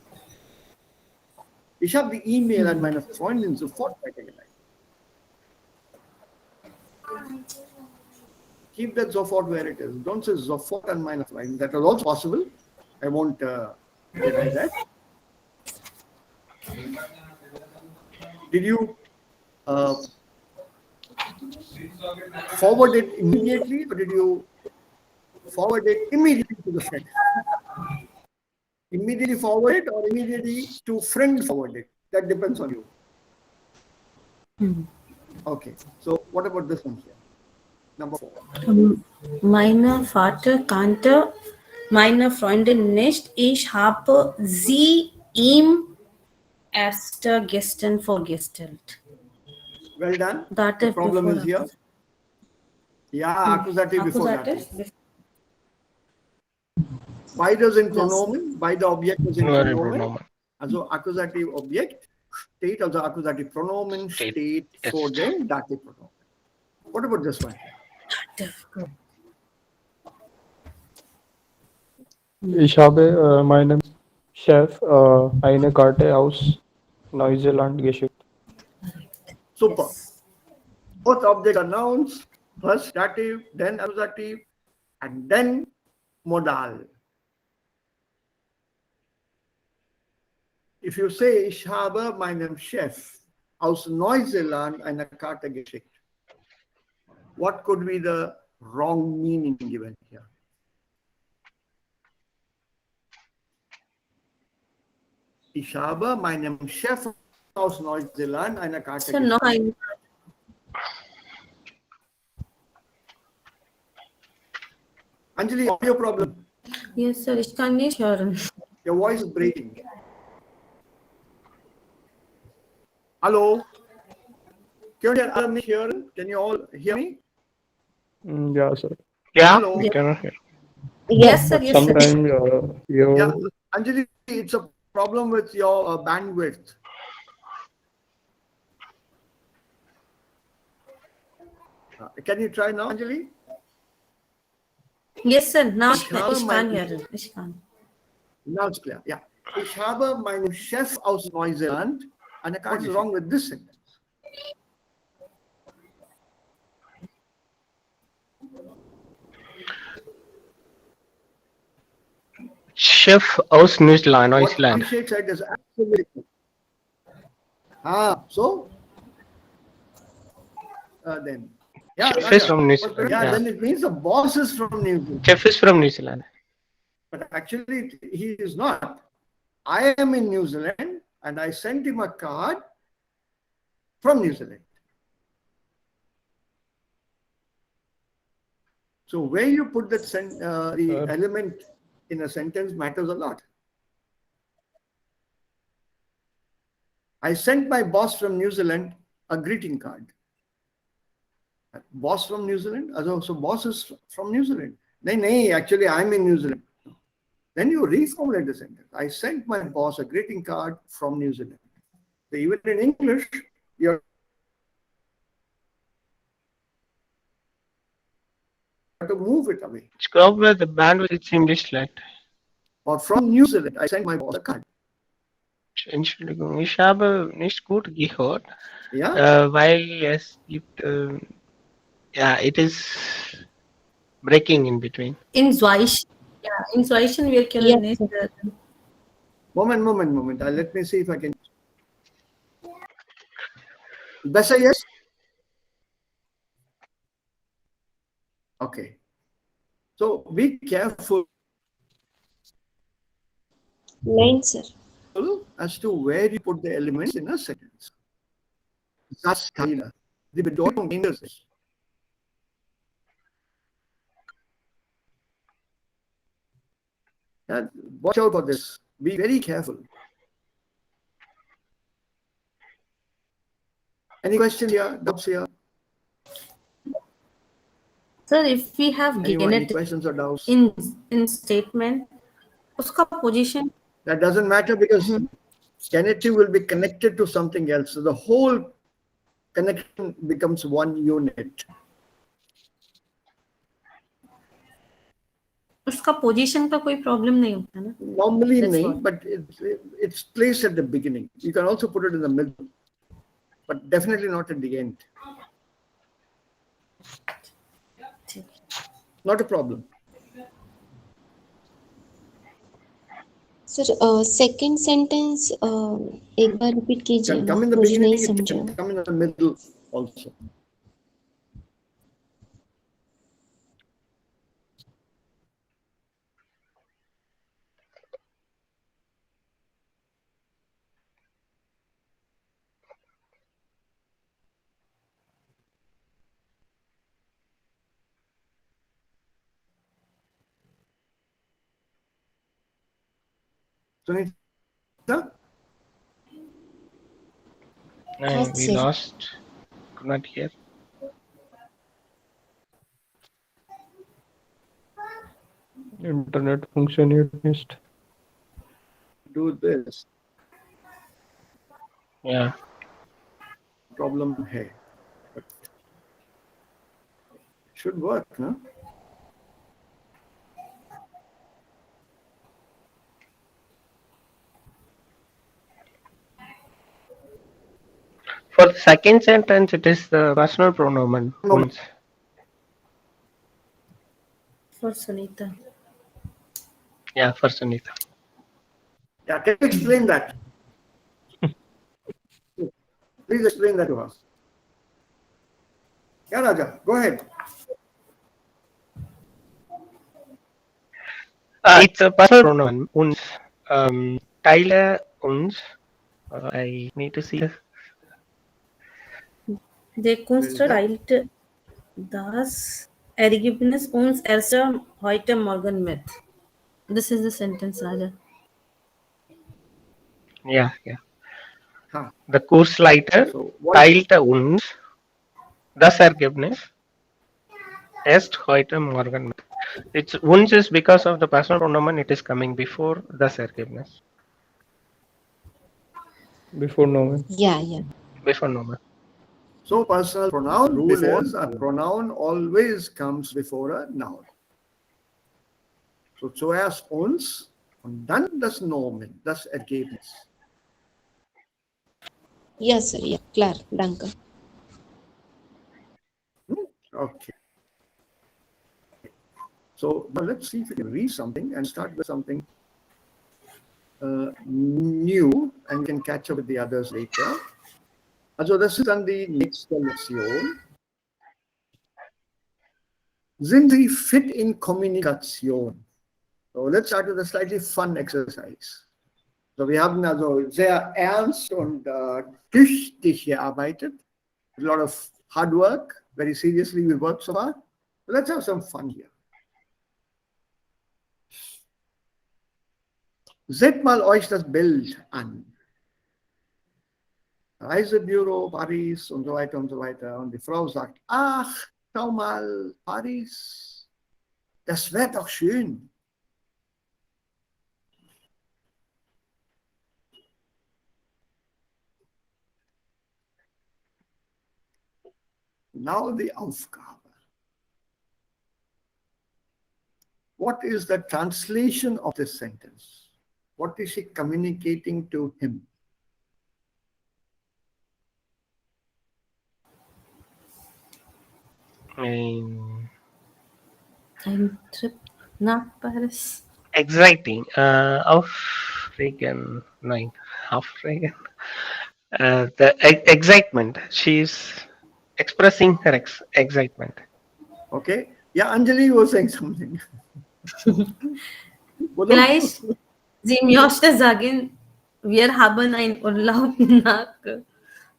Ich habe die E-Mail an meine Freundin sofort weitergeleitet. Keep that sofort where it is. Don't say sofort an meine Freundin. That is also possible. I won't deny that. Did you forward it immediately, or did you forward it immediately to the friend? Immediately forward it or immediately to friend forward it? That depends on you. Okay. So what about this one here? Number 4. Meine Vater kannte meine Freundin nicht. Ich habe sie ihm erst gestern vorgestellt. Well done. Dative the problem before is here. Yeah, accusative before dative. By does in pronomen, by the object is in pronomen. Also accusative object, state also accusative pronomen, state for them, dative pronomen. What about this one? Ich habe meinem Chef eine Karte aus Neuseeland geschickt. Super. Both objects are nouns, First dative, then accusative, and then modal. If you say, ich habe meinem Chef aus Neuseeland eine Karte geschickt, what could be the wrong meaning given here? Ich habe meinem Chef aus Neuseeland eine Karte Sir, no, geschickt. Anjali, what's your problem? Yes, sir, ich kann nicht hören. Your voice is breaking. Hallo? Könnt ihr alle mich hören? Can you all hear me? Yeah, sir. Yeah, Hello. we cannot hear. Yes, sir, But yes, sir. sometimes your Yeah, Anjali, it's a problem with your bandwidth. Can you try now, Anjali? Yes, sir, now Ich habe ich kann mein- hören. Ich kann. Now it's clear. Yeah. Ich habe meinem Chef aus Neuseeland eine Karte. What is wrong with this sentence? Chef aus Neuseeland, What Iceland. Abhishek said is absolutely. So then. Yeah, Chef is from New but Zealand. yeah, Yeah. then it means the boss is from New Zealand. Chef is from New Zealand. But actually, he is not. I am in New Zealand and I sent him a card from New Zealand. So where you put that the element in a sentence matters a lot. I sent my boss from New Zealand a greeting card. Boss from New Zealand? So boss is from New Zealand. No, actually I'm in New Zealand. Then you reformulate the sentence. I sent my boss a greeting card from New Zealand. So even in English, you have to move it away. Ich glaube, the bandwidth ist ziemlich schlecht. Or from New Zealand, I sent my boss a card. Entschuldigung, ich habe nicht gut gehört, Yeah. weil es gibt, ja, it is breaking in between. In Deutsch, ja, in Deutschen wir können Yes, nicht sir. hören. Moment. Let me see if I can. Besser yes? Okay. So be careful Nine, sir. as to where you put the elements in a sentence. Das Teile. Die Bedeutung ändert sich. Yeah, watch out for this. Be very careful. Any question here? Doubts here? Sir, if we have Anyone? Any genetic questions or doubts? in statement, उसका position That doesn't matter because genitive will be connected to something else. So the whole connection becomes one unit. उसका position का कोई problem नहीं होता ना. Normally, That's nahi, what. but it's placed at the beginning. You can also put it in the middle, but definitely not at the end. Not a problem. Sir second sentence एक बार repeat It कीजिए can ना, come in the मुझे beginning, नहीं it समझा. can come in the middle also. Sunita? Yes, We sir. lost, could not hear. internet functionist. Do this. Yeah. Problem hai. But should work, no? For the second sentence, it is the personal pronoun. Moment. For Sunita. Yeah, for Sunita. Yeah, can you explain that? Please explain that to us. Yeah, Raja, go ahead. It's a personal pronoun. Uns. Teile uns. I need to see. Der Künstler that? teilte das Ergebnis uns erst heute Morgen mit. This is the sentence, Raja. Yeah, yeah. Huh. The Kursleiter So what? teilte uns das Ergebnis erst heute Morgen mit. It's uns is because of the personal pronoun. It is coming before das Ergebnis. Before nomen. Yeah. Before nomen. So personal pronoun rule is a pronoun always comes before a noun. So zuerst uns und dann das Nomen, das Ergebnis. Yes, sir. Yeah, klar. Danke. Okay. So now let's see if we can read something and start with something new, and we can catch up with the others later. Also, das ist dann die nächste Lektion. Sind Sie fit in Kommunikation? So let's start with a slightly fun exercise. So wir haben also sehr ernst und tüchtig gearbeitet. A lot of hard work, very seriously we worked so far. So let's have some fun here. Seht mal euch das Bild an. Reisebüro, Paris und so weiter und so weiter. Und die Frau sagt, ach, schau mal, Paris, das wäre doch schön. Now die Aufgabe. What is the translation of this sentence? What is she communicating to him? Um, Ein Trip nach Paris. exciting. Aufregen. Nein, aufregen. The excitement. She's expressing her excitement. Okay. Yeah, Anjali was saying something. Vielleicht, sie möchte sagen, wir haben einen Urlaub nach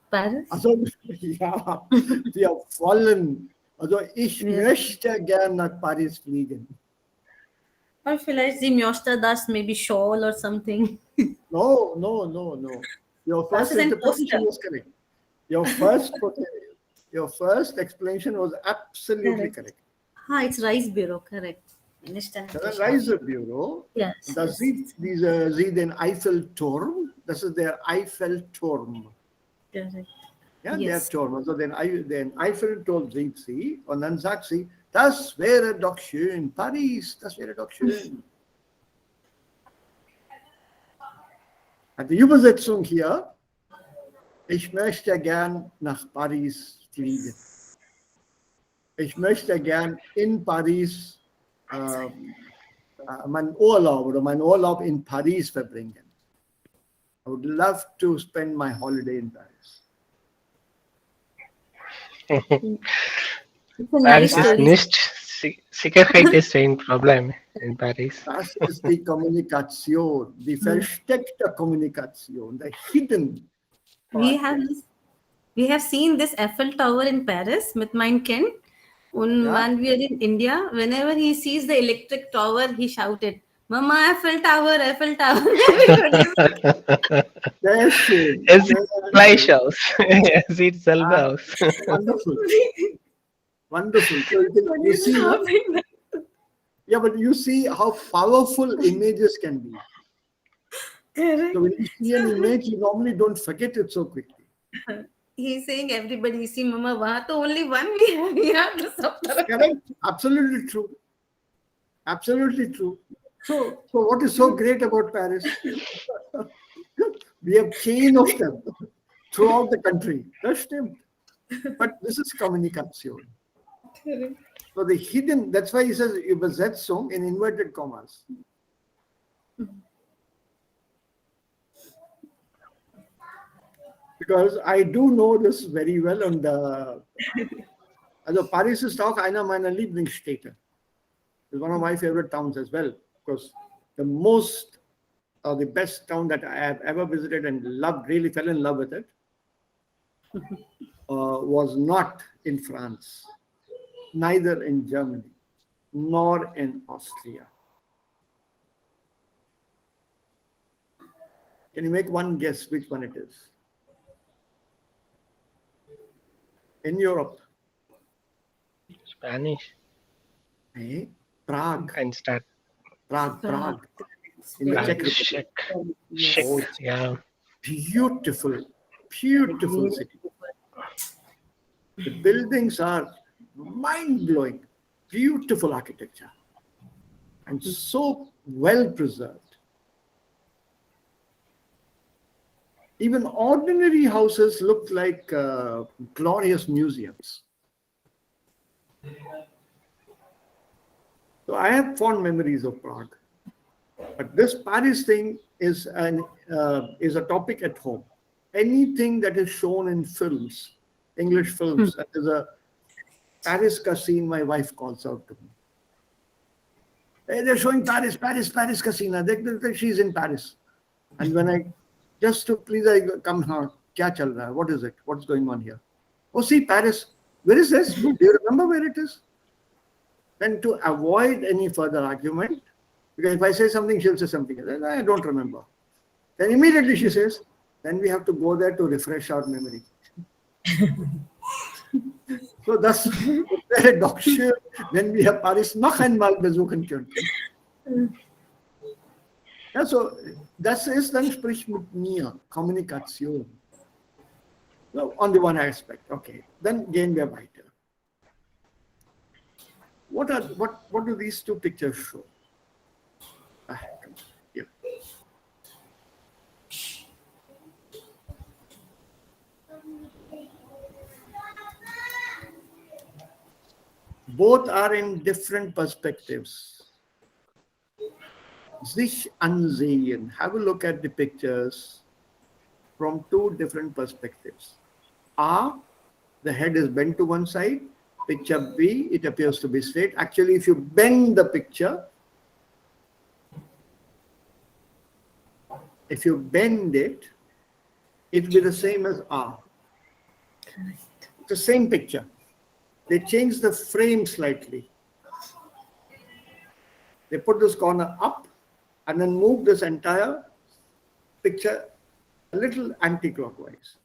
Paris. Also, ja, wir wollen. Also, ich möchte gern nach Paris fliegen. Or vielleicht sie möchte das maybe shawl or something. No. Your Das first ist ein interpretation Poster. was correct. Your first explanation was absolutely correct. It's Reisebüro, correct. Understand? Das Reisebüro, Yes. das sieht sie den Eiffelturm, das ist der Eiffelturm. Correct. Ja, Yes. der Turm, also den Eiffelturm sieht sie und dann sagt sie, das wäre doch schön, Paris, das wäre doch schön. Und die Übersetzung hier, ich möchte gern nach Paris fliegen. Ich möchte gern in Paris meinen Urlaub in Paris verbringen. I would love to spend my holiday in Paris. It's a Paris nice ist story. nicht, Sicherheit ist ein Problem in Paris. Das ist die Kommunikation, die versteckte Kommunikation, the hidden. We have seen this Eiffel Tower in Paris with mein Kind. Und when we are in India, whenever he sees the electric tower, he shouted, Mama, Eiffel Tower, Eiffel Tower. Sehr schön. Es sieht gleich aus. Es sieht selber aus. Wonderful. Wonderful. So you see, yeah, but you see how powerful images can be. Correct. So when you see an image, you normally don't forget it so quickly. He's saying everybody, see, Mama, wahan to only one we have here. Correct? Absolutely true. Absolutely true. So what is so great about Paris? We have chain of them throughout the country. That's stimmt. But this is communication. So the hidden, that's why he says Übersetzung in inverted commas. Because I do know this very well, und also Paris ist auch einer meiner Lieblingsstädte. It's one of my favorite towns as well, because the most or the best town that I have ever visited and loved, really fell in love with it, was not in France, neither in Germany, nor in Austria. Can you make one guess which one it is? In Europe. Spanish. Eh? Prague. And start. Prague. In the Czech Republic. Czech. Oh, Yeah. beautiful city. The buildings are mind-blowing, beautiful architecture, and so well preserved. Even ordinary houses look like glorious museums. So I have fond memories of Prague. But this Paris thing is a topic at home. Anything that is shown in films, English films, there's a Paris scene, my wife calls out to me. Hey, they're showing Paris casino. She's in Paris. And when I just to please, I come here. Kya chal raha hai? What is it? What's going on here? Oh, see, Paris. Where is this? Do you remember where it is? Then to avoid any further argument, because if I say something, she'll say something else. I don't remember. Then immediately she says, then we have to go there to refresh our memory. So that's der Deutsche, wenn wir Paris noch einmal besuchen könnten. Ja, so, das ist dann sprich mit mir, Kommunikation. So, on the one aspect, okay. Then gehen wir weiter. What do these two pictures show? Here. Both are in different perspectives. Sich ansehen. Have a look at the pictures from two different perspectives. A, the head is bent to one side. Picture B, it appears to be straight. Actually, if you bend the picture, if you bend it, it will be the same as A. It's the same picture. They change the frame slightly. They put this corner up and then move this entire picture a little anti-clockwise.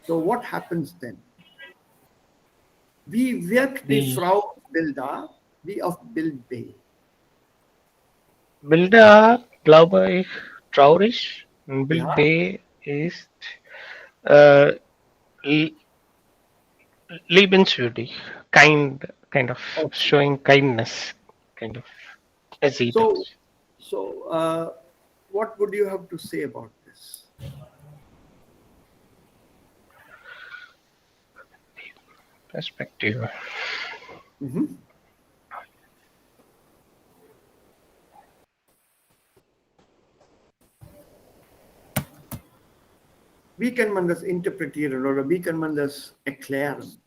So what happens then? Wie wirkt die Frau Bilder wie auf Bild B? Bilder, glaube ich, traurig. Und Bild Ja. B ist liebenswürdig, kind of showing kindness, kind of as he does. So, what would you have to say about this? Perspective. Mm-hmm. Wie kann man das interpretieren oder wie kann man das erklären?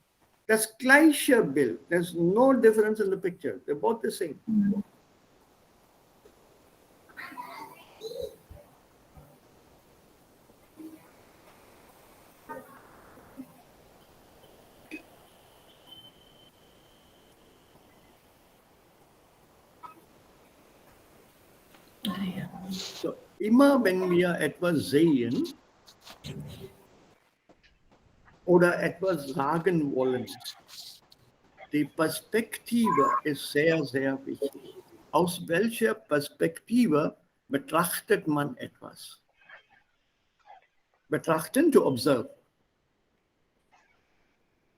Das gleiche Bild, there's no difference in the picture. They're both the same. So, immer wenn wir etwas sehen oder etwas sagen wollen, die Perspektive ist sehr, sehr wichtig. Aus welcher Perspektive betrachtet man etwas? Betrachten, to observe.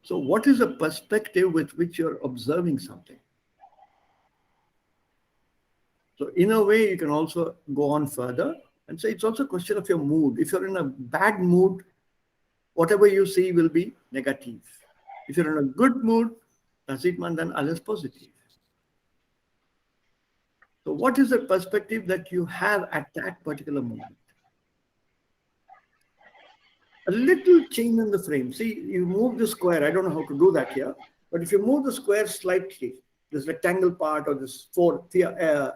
So what is a perspective with which you're observing something? So in a way, you can also go on further and say it's also a question of your mood. If you're in a bad mood, whatever you see will be negative. If you're in a good mood, Das sieht man dann alles positiv. So what is the perspective that you have at that particular moment? A little change in the frame. See, you move the square. I don't know how to do that here, but if you move the square slightly, this rectangle part or this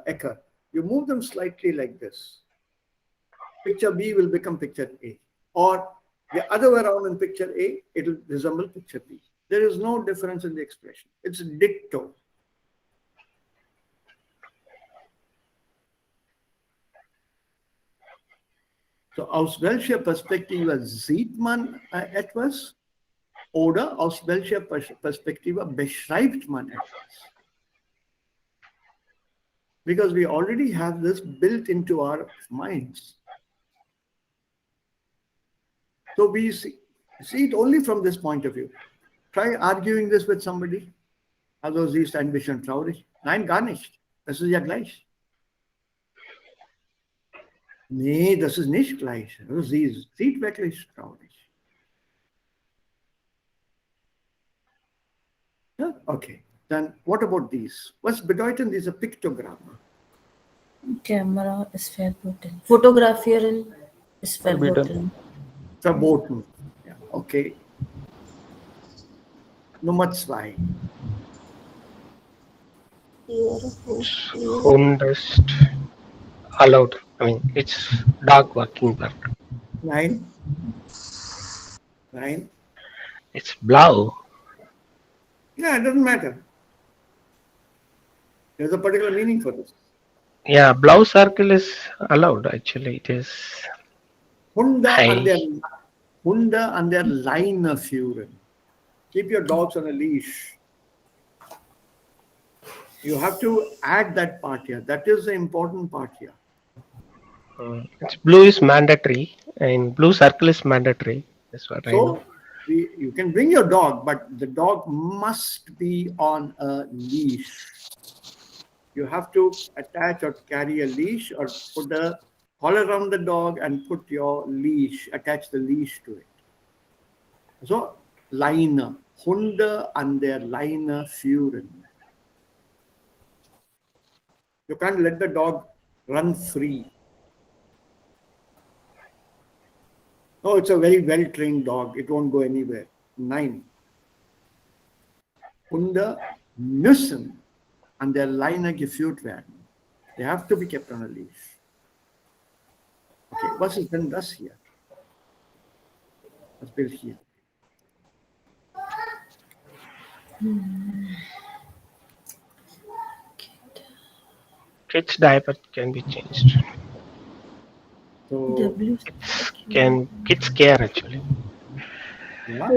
acre, you move them slightly like this. Picture B will become picture A. Or the other way around in picture A, it will resemble picture B. There is no difference in the expression. It's ditto. So aus welcher Perspektive sieht man etwas oder aus welcher Perspektive beschreibt man etwas? Because we already have this built into our minds. So we see it only from this point of view. Try arguing this with somebody. Also sie ist ein bisschen traurig. Nein, gar nicht. Das ist ja gleich. Nee, das ist nicht gleich. Also sie sieht wirklich traurig. Ja, okay. Then what about these? Was bedeuten diese Piktogramme? Camera ist verboten. Fotografierung ist verboten. Verboten. Ja, okay. Nummer 2. Hund is allowed. I mean, it's dog walking back. Nein. Nein. It's blau. Yeah, it doesn't matter. There's a particular meaning for this. Yeah, blau circle is allowed. Actually, it is. Hunde an der Leine führen. Keep your dogs on a leash. You have to add that part here. That is the important part here. It's blue is mandatory, and blue circle is mandatory. That's what I know. So you can bring your dog, but the dog must be on a leash. You have to attach or carry a leash or put a collar around the dog and put your leash, attach the leash to it. So, Leine. Hunde an der Leine führen. You can't let the dog run free. Oh, it's a very well-trained dog. It won't go anywhere. 9. Hunde müssen an der Leine geführt werden. They have to be kept on a leash. Okay, was ist denn das hier? Das Bild hier. Kids diaper can be changed. So, Kids care actually. yeah.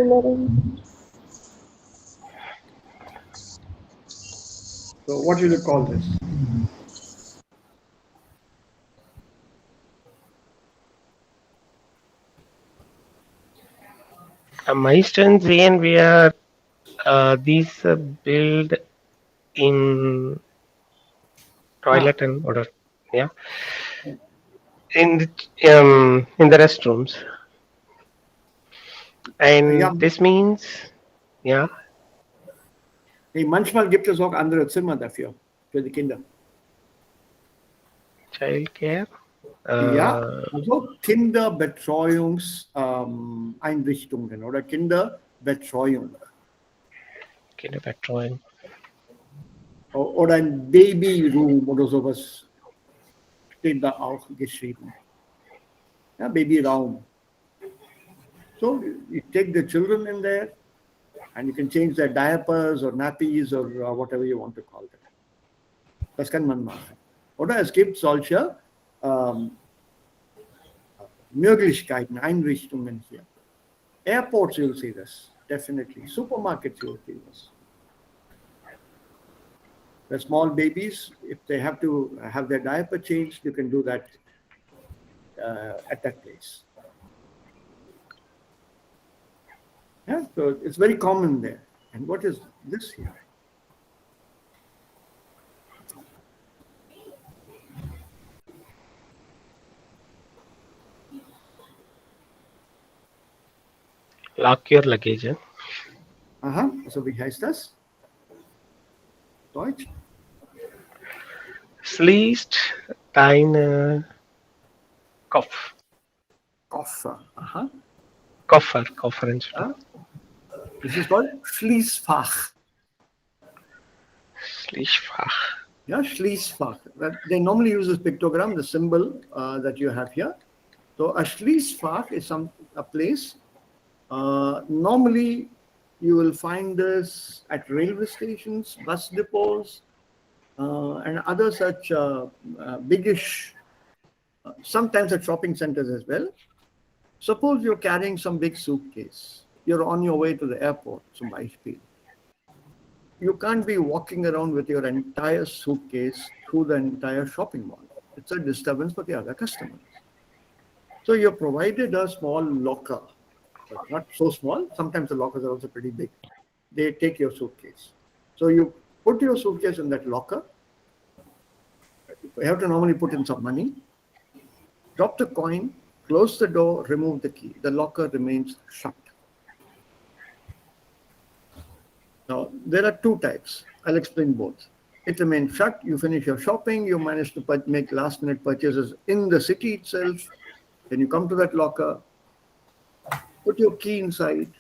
So what will you call this? Meistens sehen wir diese Bild in toilet and oder yeah in the restrooms, and Ja. this means yeah. Hey, manchmal gibt es auch andere Zimmer dafür, für die Kinder. Child care. Ja, also Kinderbetreuungseinrichtungen oder Kinderbetreuung. Kinderbetreuung. Oder ein Babyroom oder sowas steht da auch geschrieben. Ja, Babyraum. So you take the children in there and you can change their diapers or nappies or whatever you want to call them. Das kann man machen. Oder es gibt solche Möglichkeiten, Einrichtungen hier. Airports, you'll see this, definitely. Supermarkets, you'll see this. The small babies, if they have to have their diaper changed, you can do that at that place. Yeah, so it's very common there. And what is this here? Lock your luggage. So wie heißt das? Schließt deine Kopf. Koffer. Koffer instead. Yeah. This is called Schließfach. Schließfach. Yeah, Schließfach. They normally use this pictogram, the symbol that you have here. So a Schließfach is a place. Normally, you will find this at railway stations, bus depots, and other such biggish, sometimes at shopping centers as well. Suppose you're carrying some big suitcase. You're on your way to the airport, zum Beispiel. You can't be walking around with your entire suitcase through the entire shopping mall. It's a disturbance for the other customers. So you're provided a small locker, but not so small. Sometimes the lockers are also pretty big. They take your suitcase. So you put your suitcase in that locker. You have to normally put in some money, drop the coin, close the door, remove the key. The locker remains shut. Now, there are two types. I'll explain both. It remains shut. You finish your shopping. You manage to make last-minute purchases in the city itself. Then you come to that locker, put your key inside,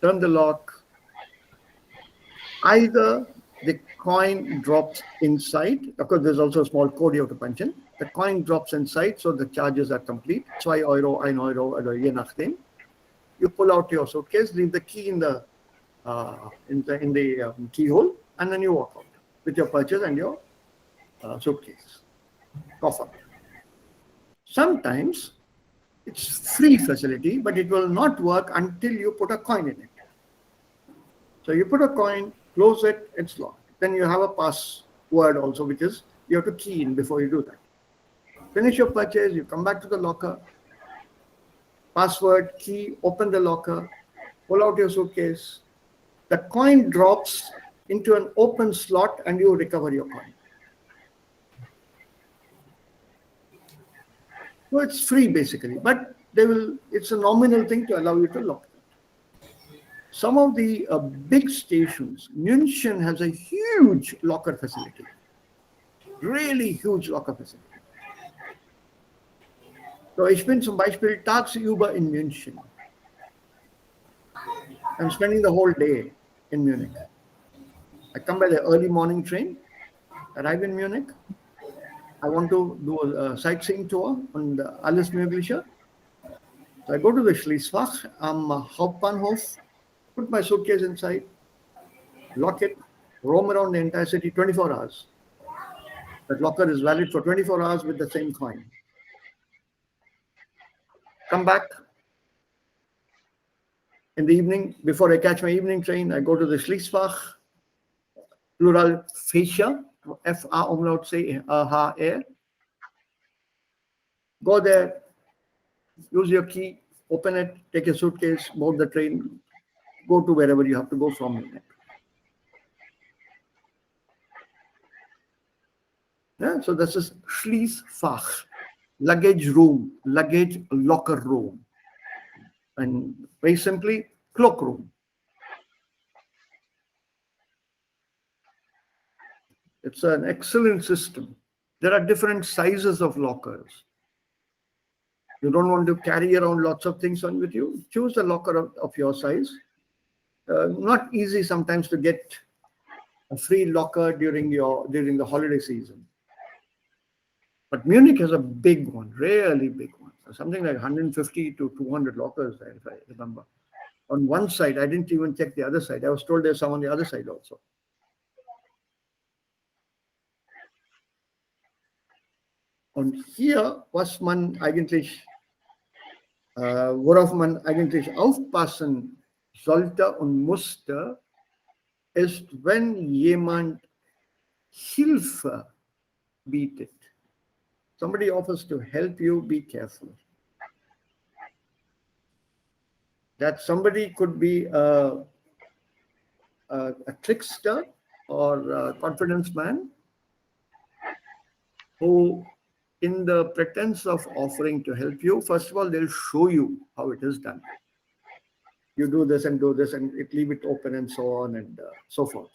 turn the lock. Either the coin drops inside. Of course, there's also a small code you have to punch in. The coin drops inside, so the charges are complete. 2 Euro, 1 Euro, oder je nachdem. You pull out your suitcase, leave the key in the keyhole, and then you walk out with your purchase and your suitcase, coffer. Sometimes it's free facility, but it will not work until you put a coin in it. So you put a coin, close it, it's locked. Then you have a password also, which is you have to key in before you do that. Finish your purchase, you come back to the locker, password, key, open the locker, pull out your suitcase. The coin drops into an open slot and you recover your coin. So it's free basically, but it's a nominal thing to allow you to lock it. Some of the big stations, München has a huge locker facility, really huge locker facility. So ich bin zum Beispiel tagsüber in München. I'm spending the whole day in Munich. I come by the early morning train, arrive in Munich. I want to do a sightseeing tour on the Alles Mögliche. So I go to the Schließfach am Hauptbahnhof, put my suitcase inside, lock it, roam around the entire city 24 hours. That locker is valid for 24 hours with the same coin. Come back. In the evening, before I catch my evening train, I go to the Schließfach, plural Fächer, F-A umlaut C-H-R. Go there, use your key, open it, take your suitcase, board the train, go to wherever you have to go from Munich. Yeah, so this is Schließfach, luggage room, luggage locker room. And very simply, cloakroom. It's an excellent system. There are different sizes of lockers. You don't want to carry around lots of things on with you. Choose a locker of your size. Not easy sometimes to get a free locker during the holiday season. But Munich has a big one, really big one. Something like 150 to 200 lockers there, if I remember. On one side, I didn't even check the other side. I was told there's some on the other side also. Und hier, worauf man eigentlich aufpassen sollte und musste, ist, wenn jemand Hilfe bietet. Somebody offers to help you, be careful. That somebody could be a trickster or a confidence man who, in the pretense of offering to help you, first of all, they'll show you how it is done. You do this and leave it open and so on and so forth.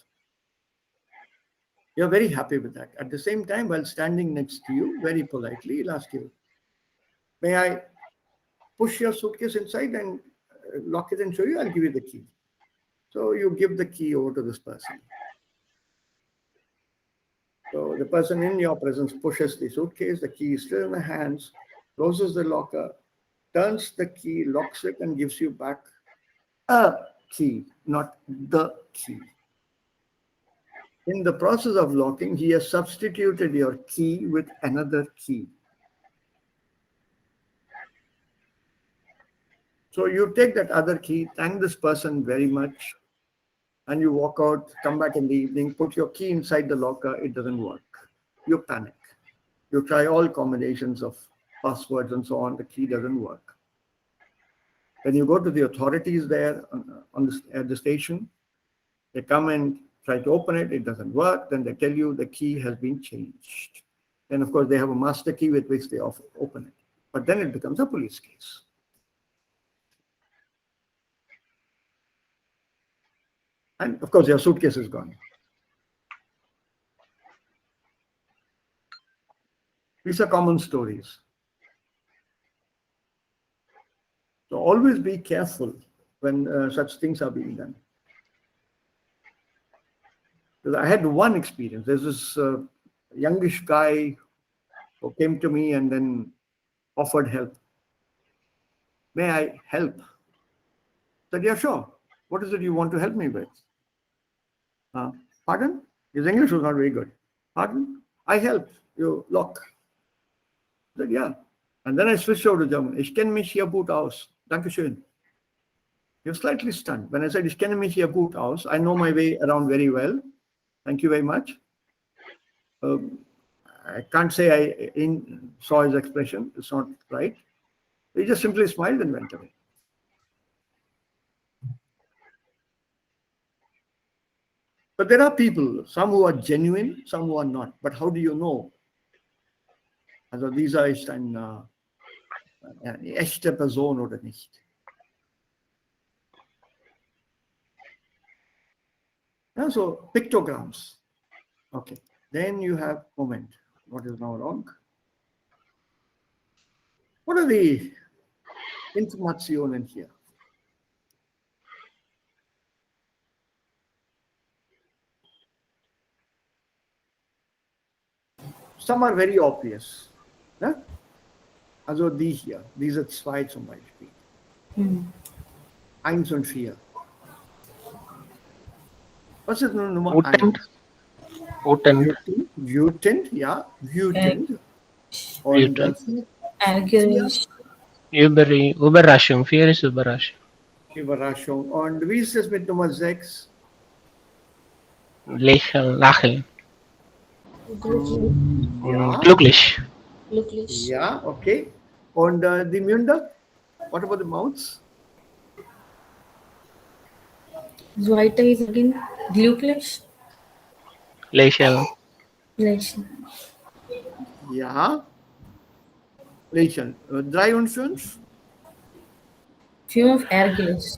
You're very happy with that. At the same time, while standing next to you, very politely, he'll ask you, may I push your suitcase inside and lock it and show you? I'll give you the key. So you give the key over to this person. So the person in your presence pushes the suitcase, the key is still in the hands, closes the locker, turns the key, locks it, and gives you back a key, not the key. In the process of locking, he has substituted your key with another key. So you take that other key, thank this person very much, and you walk out, come back in the evening, put your key inside the locker, it doesn't work. You panic. You try all combinations of passwords and so on, the key doesn't work. When you go to the authorities there at the station, they come and try to open it, it doesn't work, then they tell you the key has been changed. Then of course they have a master key with which they open it. But then it becomes a police case. And of course, your suitcase is gone. These are common stories. So always be careful when such things are being done. Because I had one experience. There's this youngish guy who came to me and then offered help. May I help? I said, yeah, sure. What is it you want to help me with? Pardon? His English was not very good. Pardon? I help you lock. I said, yeah. And then I switched over to German. Ich kenne mich hier gut aus. Dankeschön. He was slightly stunned. When I said, ich kenne mich hier gut aus, I know my way around very well. Thank you very much. I can't say I saw his expression. It's not right. He just simply smiled and went away. But there are people, some who are genuine, some who are not. But how do you know? Also dieser ist eine echte Person oder nicht? Yeah, so pictograms. Okay. Then you have moment. What is now wrong? What are the informationen here? Some are very obvious. Yeah? Also die hier, diese zwei zum Beispiel. 1 und 4. Was ist nun Nummer 1? Wütend, ja, wütend. Und Ärgerlich. Überraschung, Fear ist Überraschung. Überraschung. Und wie ist es mit Nummer 6? Lachen. Ja. Glücklich. Glücklich. Ja, okay. Und die Münder? What about the mouths? Zweiter is again glücklich. Lächeln. Lächeln. Ja. Lächeln. 3 und 5? 5 ärgerlich.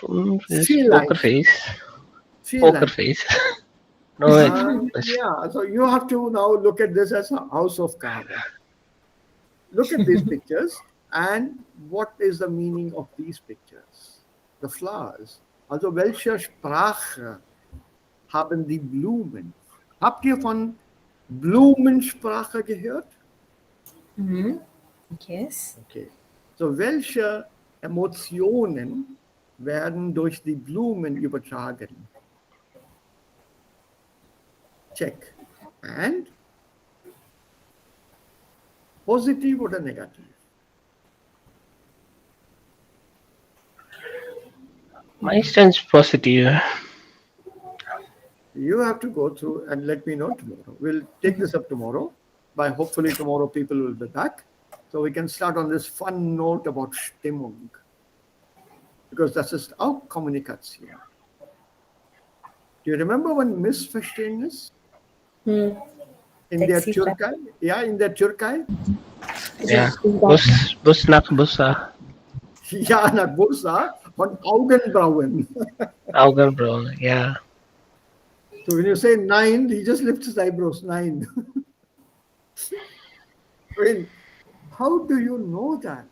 5 ist Vielleicht. Pokerface. Vielleicht. Pokerface. No, Yeah, so you have to now look at this as a house of cards. Look at these pictures and what is the meaning of these pictures? The flowers. Also welche Sprache haben die Blumen? Habt ihr von Blumensprache gehört? Yes. Okay. So welche Emotionen werden durch die Blumen übertragen? Check. And positiv oder negativ? meistens positive. You have to go through and let me know tomorrow. We'll take this up tomorrow. By hopefully tomorrow people will be back. So we can start on this fun note about Stimmung. Because das ist auch Kommunikation. Do you remember when Missverständnis? In der Türkei? Ja, in der Türkei? Ja, Bus nach Bussa. Ja, nach Bursa und Augenbrauen. Augenbrauen, ja. So when you say 9, he just lifts his eyebrows. 9. I mean, how do you know that?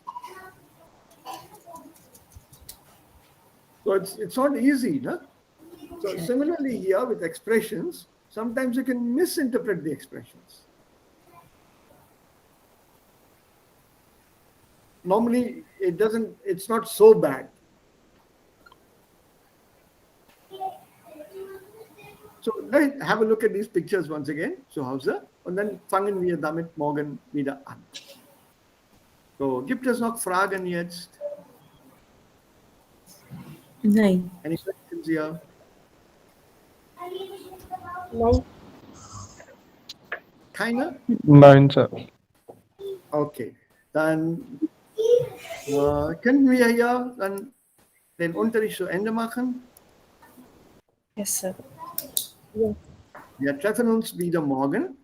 So it's not easy, no? So similarly here with expressions, sometimes you can misinterpret the expressions. Normally it's not so bad. So let's have a look at these pictures once again. So Hausa. Und dann fangen wir damit morgen wieder an. So, gibt es noch Fragen jetzt? Nein. Any questions here? No. Keine? Nein, sir. Okay. Dann könnten wir ja dann den Unterricht zu Ende machen. Yes, sir. Yes. Wir treffen uns wieder morgen.